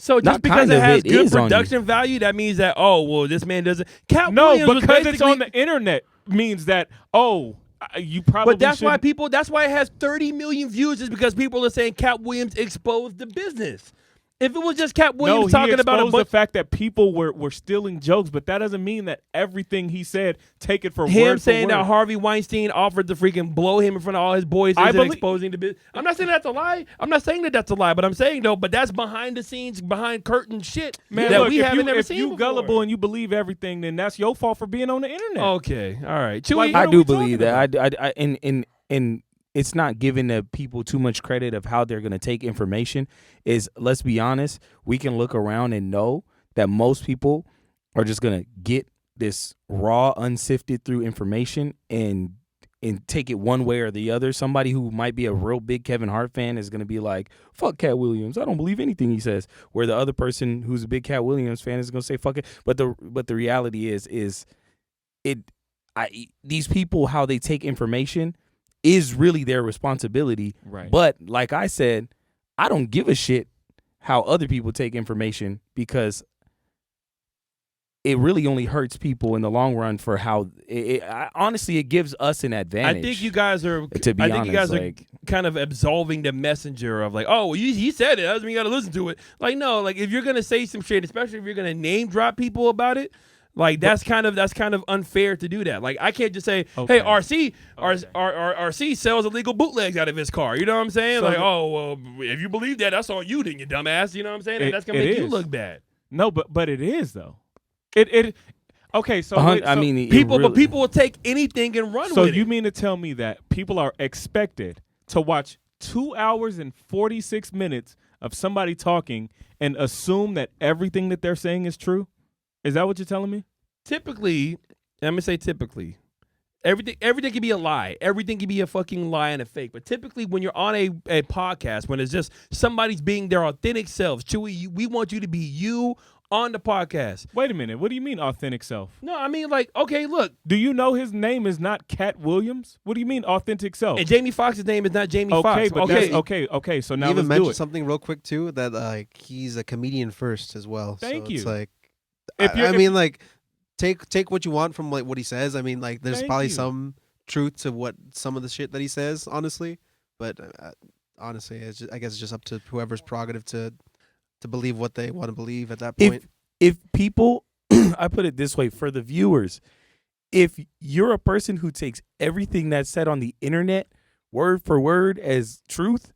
Speaker 1: So just because it has good production value, that means that, oh, well, this man doesn't. Katt Williams
Speaker 2: because it's on the internet means that, oh, You probably.
Speaker 1: But that's why people. That's why it has 30 million views. Is because people are saying Katt Williams exposed the business. If it was just Katt Williams talking about
Speaker 2: the fact that people were stealing jokes, but that doesn't mean that everything he said, take it for
Speaker 1: him
Speaker 2: word
Speaker 1: saying
Speaker 2: for word.
Speaker 1: that Harvey Weinstein offered to freaking blow him in front of all his boys isn't exposing the business. I'm not saying that's a lie. I'm not saying that that's a lie, but I'm saying though, but that's behind the scenes, behind curtain shit
Speaker 2: Man,
Speaker 1: that
Speaker 2: look,
Speaker 1: we haven't never seen
Speaker 2: If you
Speaker 1: before.
Speaker 2: gullible and you believe everything, then that's your fault for being on the internet.
Speaker 1: Okay, all right. Chewy,
Speaker 2: Like,
Speaker 3: I
Speaker 2: what are
Speaker 3: do
Speaker 2: we
Speaker 3: believe
Speaker 2: talking
Speaker 3: that. And it's not giving the people too much credit of how they're going to take information. Is, let's be honest, we can look around and know that most people are just going to get this raw, unsifted through information and take it one way or the other. Somebody who might be a real big Kevin Hart fan is going to be like, fuck Katt Williams, I don't believe anything he says. Where the other person who's a big Katt Williams fan is going to say, fuck it. But the reality is these people, how they take information is really their responsibility.
Speaker 2: Right.
Speaker 3: But like I said, I don't give a shit how other people take information, because it really only hurts people in the long run for how honestly it gives us an advantage.
Speaker 1: I think you guys are.
Speaker 3: To be honest,
Speaker 1: you guys
Speaker 3: like,
Speaker 1: are kind of absolving the messenger of like, oh, well, he said it. That doesn't mean you got to listen to it. Like, no, like if you're gonna say some shit, especially if you're gonna name drop people about it. Like that's kind of unfair to do that. Like I can't just say,
Speaker 2: Okay.
Speaker 1: "Hey, RC sells illegal bootlegs out of his car." You know what I'm saying?
Speaker 2: So
Speaker 1: like, oh well, if you believe that, that's on you, then you dumbass. You know what I'm saying? That's gonna make you look bad.
Speaker 2: No, but it is though. It okay. So,
Speaker 3: I mean,
Speaker 1: people will take anything and run
Speaker 2: so
Speaker 1: with it.
Speaker 2: you mean to tell me that people are expected to watch 2 hours and 46 minutes of somebody talking and assume that everything that they're saying is true? Is that what you're telling me?
Speaker 1: Typically, I'm gonna say typically, everything can be a lie. Everything can be a fucking lie and a fake. But typically, when you're on a podcast, when it's just somebody's being their authentic selves, Chewy, we want you to be you on the podcast.
Speaker 2: Wait a minute. What do you mean authentic self?
Speaker 1: No, I mean like, okay, look.
Speaker 2: Do you know his name is not Katt Williams? What do you mean authentic self?
Speaker 1: And Jamie Foxx's name is not Jamie
Speaker 2: okay,
Speaker 1: Foxx.
Speaker 2: but okay. So now
Speaker 4: you even
Speaker 2: let's do
Speaker 4: mentioned
Speaker 2: it.
Speaker 4: something real quick too, that like he's a comedian first as well.
Speaker 2: Thank
Speaker 4: so
Speaker 2: you.
Speaker 4: It's like,
Speaker 2: If
Speaker 4: mean, like take what you want from like what he says. I mean, like there's
Speaker 2: Thank
Speaker 4: probably
Speaker 2: you.
Speaker 4: some truth to what some of the shit that he says, honestly. But honestly, I guess it's just up to whoever's prerogative to believe what they want to believe at that point.
Speaker 3: If people, I put it this way for the viewers, if you're a person who takes everything that's said on the internet word for word as truth,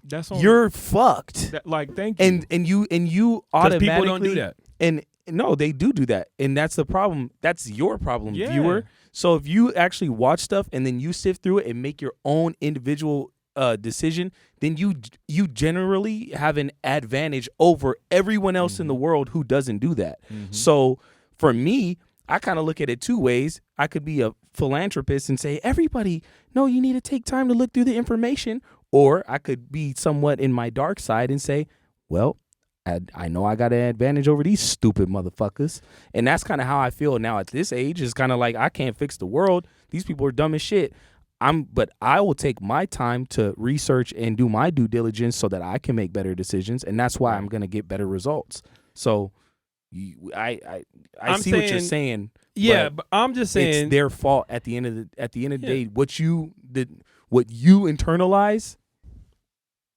Speaker 2: That's on,
Speaker 3: you're fucked.
Speaker 2: thank you.
Speaker 3: And you
Speaker 1: Because
Speaker 3: automatically
Speaker 1: people don't do that.
Speaker 3: And no, they do that, and that's the problem. That's your problem,
Speaker 2: Yeah.
Speaker 3: viewer. So if you actually watch stuff and then you sift through it and make your own individual decision, then you generally have an advantage over everyone else in the world who doesn't do that. So for me, I kind of look at it two ways. I could be a philanthropist and say, everybody, no, you need to take time to look through the information. Or I could be somewhat in my dark side and say, well, I know I got an advantage over these stupid motherfuckers. And that's kind of how I feel now at this age. It's kind of like, I can't fix the world. These people are dumb as shit. But I will take my time to research and do my due diligence so that I can make better decisions. And that's why I'm going to get better results. So I see what you're saying.
Speaker 1: Yeah, but I'm just saying
Speaker 3: it's their fault at the end of the day. What you internalize,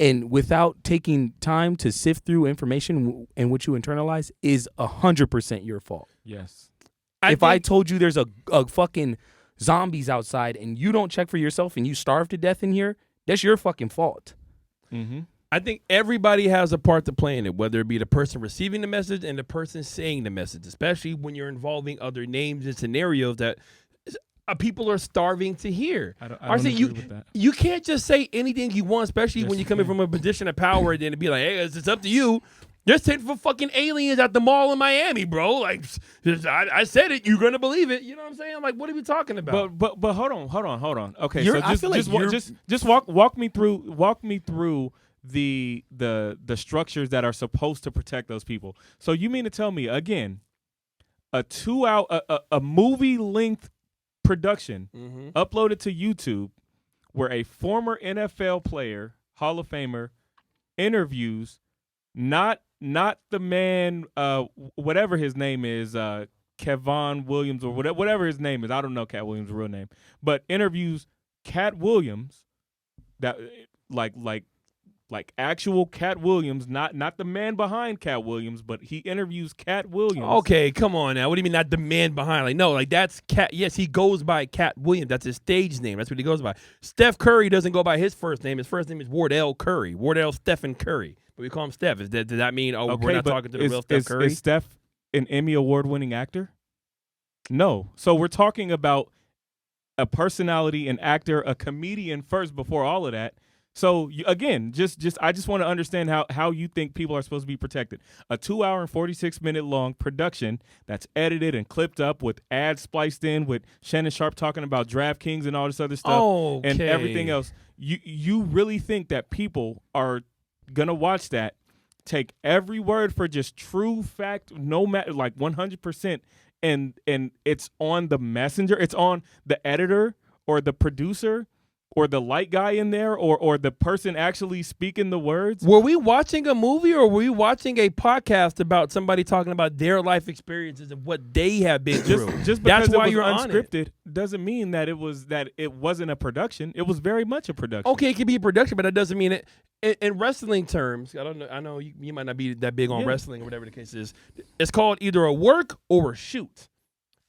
Speaker 3: and without taking time to sift through information and what you internalize is 100% your fault.
Speaker 2: Yes.
Speaker 3: If I told you there's a fucking zombies outside and you don't check for yourself and you starve to death in here, that's your fucking fault.
Speaker 2: Mm-hmm.
Speaker 1: I think everybody has a part to play in it, whether it be the person receiving the message and the person saying the message, especially when you're involving other names and scenarios that people are starving to hear.
Speaker 2: I don't agree with that.
Speaker 1: You can't just say anything you want, especially when you're coming from a position of power, and then to be like, hey, it's up to you. There's 10 for fucking aliens at the mall in Miami, bro. Like, I said it, you're gonna believe it. You know what I'm saying? Like, what are we talking about?
Speaker 2: But hold on. Okay,
Speaker 3: I
Speaker 2: so
Speaker 3: feel like
Speaker 2: just walk me through the structures that are supposed to protect those people. So you mean to tell me again, a 2 hour a movie length production uploaded to YouTube where a former NFL player, Hall of Famer, interviews not the man whatever his name is, Kevon Williams or whatever his name is. I don't know Katt Williams' real name, but interviews Katt Williams, that like actual Katt Williams, not the man behind Katt Williams, but he interviews Katt Williams.
Speaker 1: Okay, come on now. What do you mean not the man behind? Like, no, like that's Katt. Yes, he goes by Katt Williams. That's his stage name. That's what he goes by. Steph Curry doesn't go by his first name. His first name is Wardell Curry. Wardell Stephen Curry. But we call him Steph. Does that mean, we're not talking to the real Steph Curry?
Speaker 2: Is Steph an Emmy award-winning actor? No. So we're talking about a personality, an actor, a comedian first before all of that. So again, I just want to understand how you think people are supposed to be protected. A 2 hour and 46-minute long production that's edited and clipped up with ads spliced in with Shannon Sharp talking about DraftKings and all this other stuff and everything else. You really think that people are gonna watch that, take every word for just true fact, no matter, like 100%, and it's on the messenger, it's on the editor or the producer or the light guy in there, or the person actually speaking the words?
Speaker 1: Were we watching a movie, or were we watching a podcast about somebody talking about their life experiences and what they have been through?
Speaker 2: Just because it was unscripted doesn't mean that it wasn't a production. It was very much a production.
Speaker 1: Okay, it could be a production, but that doesn't mean it. In wrestling terms, I don't know. I know you might not be that big on wrestling or whatever the case is. It's called either a work or a shoot.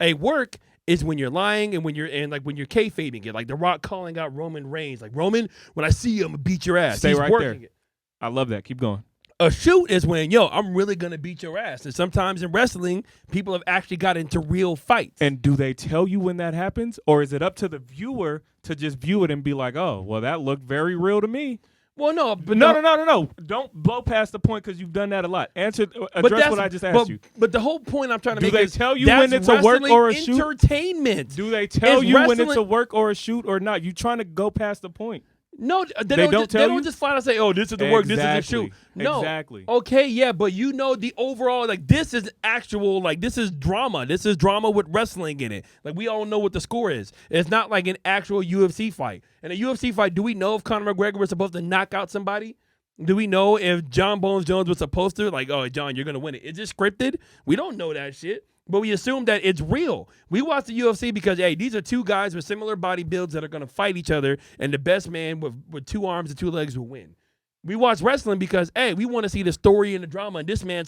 Speaker 1: A work is when you're lying and when you're kayfabing it, like The Rock calling out Roman Reigns, like, Roman, when I see you, I'm gonna beat your ass.
Speaker 2: Stay
Speaker 1: He's
Speaker 2: right
Speaker 1: working
Speaker 2: there.
Speaker 1: it.
Speaker 2: I love that. Keep going.
Speaker 1: A shoot is when, I'm really gonna beat your ass. And sometimes in wrestling, people have actually got into real fights.
Speaker 2: And do they tell you when that happens, or is it up to the viewer to just view it and be like, oh, well, that looked very real to me?
Speaker 1: Well, no, but
Speaker 2: no. Don't blow past the point because you've done that a lot. Address what I just asked you.
Speaker 1: But the whole point I'm trying to make
Speaker 2: is,
Speaker 1: is,
Speaker 2: tell you when it's a work or a shoot?
Speaker 1: Entertainment.
Speaker 2: Do they tell you when it's a work or a shoot or not? You trying to go past the point?
Speaker 1: No, they don't just flat out say, "Oh, this is the work, this is the shoot." No,
Speaker 2: exactly.
Speaker 1: Okay, yeah, but the overall, like, this is actual, like, this is drama. This is drama with wrestling in it. Like, we all know what the score is. It's not like an actual UFC fight. In a UFC fight, do we know if Conor McGregor was supposed to knock out somebody? Do we know if John Bones Jones was supposed to, like, oh, John, you're gonna win it? Is it scripted? We don't know that shit. But we assume that it's real. We watch the UFC because, hey, these are two guys with similar body builds that are going to fight each other, and the best man with 2 arms and 2 legs will win. We watch wrestling because, hey, we want to see the story and the drama, and this man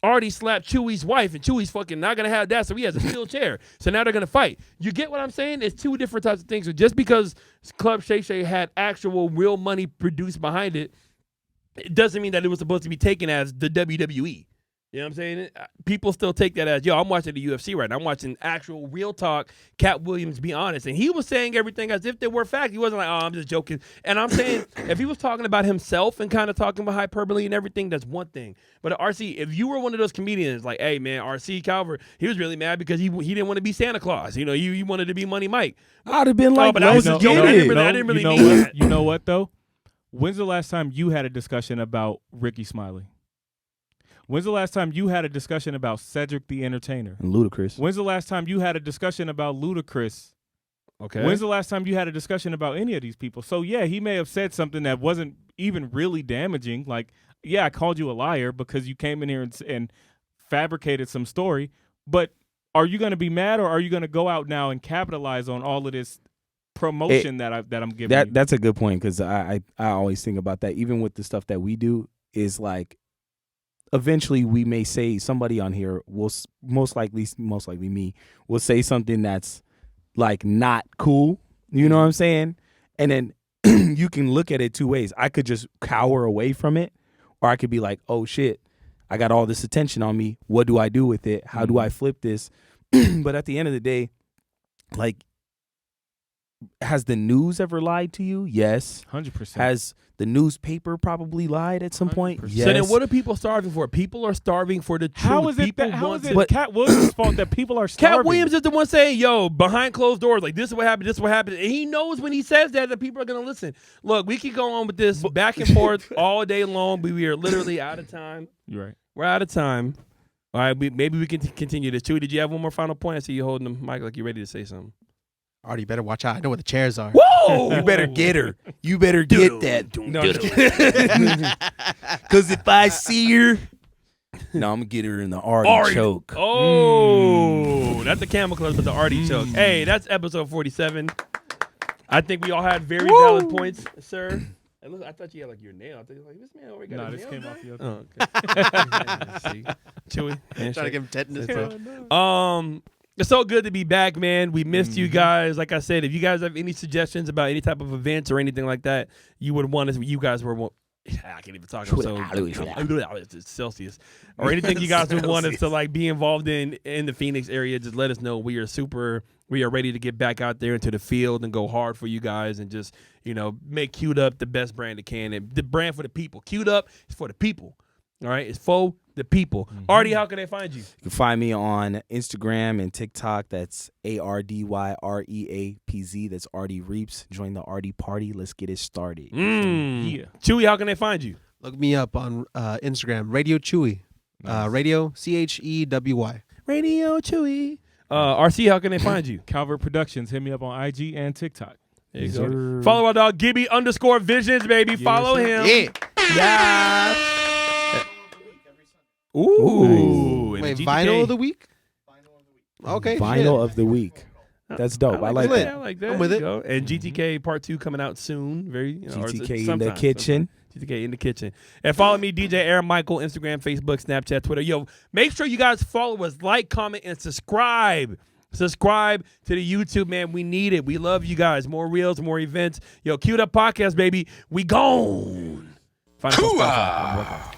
Speaker 1: already slapped Chewy's wife, and Chewy's fucking not going to have that, so he has a steel chair. So now they're going to fight. You get what I'm saying? It's 2 different types of things. So just because Club Shay Shay had actual real money produced behind it, it doesn't mean that it was supposed to be taken as the WWE. You know what I'm saying? People still take that as, I'm watching the UFC right now. I'm watching actual real talk, Katt Williams be honest. And he was saying everything as if they were fact. He wasn't like, I'm just joking. And I'm saying, if he was talking about himself and kind of talking about hyperbole and everything, that's one thing. But RC, if you were one of those comedians, like, hey, man, RC Calvert, he was really mad because he didn't want to be Santa Claus. He wanted to be Money Mike.
Speaker 3: I'd have been like,
Speaker 1: but I was just joking. I didn't really mean that.
Speaker 2: You know what, though? When's the last time you had a discussion about Ricky Smiley? When's the last time you had a discussion about Cedric the Entertainer?
Speaker 3: And Ludacris.
Speaker 2: When's the last time you had a discussion about Ludacris?
Speaker 1: Okay.
Speaker 2: When's the last time you had a discussion about any of these people? So, yeah, he may have said something that wasn't even really damaging. Like, yeah, I called you a liar because you came in here and fabricated some story. But are you going to be mad, or are you going to go out now and capitalize on all of this promotion that I'm giving you?
Speaker 3: That's a good point, because I always think about that. Even with the stuff that we do, is like, eventually we may say, somebody on here will most likely me will say something that's like not cool. You know what I'm saying? And then you can look at it 2 ways. I could just cower away from it, or I could be like, oh shit, I got all this attention on me. What do I do with it? How do I flip this? But at the end of the day, like, has the news ever lied to you? Yes.
Speaker 2: 100%.
Speaker 3: Has the newspaper probably lied at some point?
Speaker 2: 100%.
Speaker 3: Yes.
Speaker 1: So then what are people starving for? People are starving for the truth.
Speaker 2: How is it Katt Williams' fault that people are starving?
Speaker 1: Katt Williams is the one saying, behind closed doors, like, this is what happened, this is what happened. And he knows when he says that people are going to listen. Look, we could go on with this back and forth all day long, but we are literally out of time.
Speaker 2: You're right.
Speaker 1: We're out of time. All right, maybe we can continue this. Chewy, did you have one more final point? I see you holding the mic like you're ready to say something.
Speaker 4: Artie, you better watch out. I know where the chairs are.
Speaker 1: Whoa!
Speaker 3: You better get her. You better get that. No, because if I see her, No, I'm gonna get her in the artichoke.
Speaker 1: Oh, that's the Camel Club, but the artichoke. Hey, that's episode 47. I think we all had very valid points, sir. I thought you had like your nail. I thought you were like, this man already got a nail.
Speaker 2: This came off your.
Speaker 1: Oh, okay. Chewy.
Speaker 4: Trying to give him tetanus, bro.
Speaker 1: It's so good to be back, man. We missed you guys. Like I said, if you guys have any suggestions about any type of events or anything like that, you would want us. You guys were. I can't even talk. I'm so it's Celsius or anything you guys would want us to like be involved in the Phoenix area. Just let us know. We are ready to get back out there into the field and go hard for you guys and just make Queued Up the best brand it can and the brand for the people. Queued Up is for the people. All right, it's for the people. Artie, how can they find you?
Speaker 3: You can find me on Instagram and TikTok. That's ARDYREAPZ. That's Artie Reaps. Join the Artie party. Let's get it started.
Speaker 1: Yeah. Chewy, how can they find you?
Speaker 4: Look me up on Instagram, Radio Chewy. Radio CHEWY.
Speaker 1: Radio Chewy. RC, how can they find you?
Speaker 2: Calvert Productions. Hit me up on IG and TikTok.
Speaker 1: There you go. Follow our dog Gibby _Visions, baby.
Speaker 2: Yes,
Speaker 1: Follow
Speaker 2: sir.
Speaker 1: him. Yeah. Ooh.
Speaker 4: Wait, Vinyl of the Week? Okay.
Speaker 3: Vinyl of the Week. That's dope. I like that.
Speaker 1: I like that.
Speaker 4: I'm with it.
Speaker 1: Go. And GTK Part 2 coming out soon.
Speaker 3: GTK in the kitchen.
Speaker 1: GTK in the kitchen. And follow me, DJ Aaron Michael, Instagram, Facebook, Snapchat, Twitter. Yo, make sure you guys follow us, like, comment, and subscribe. Subscribe to the YouTube, man. We need it. We love you guys. More reels, more events. Yo, Queued Up Podcast, baby. We gone. Find us on Spotify.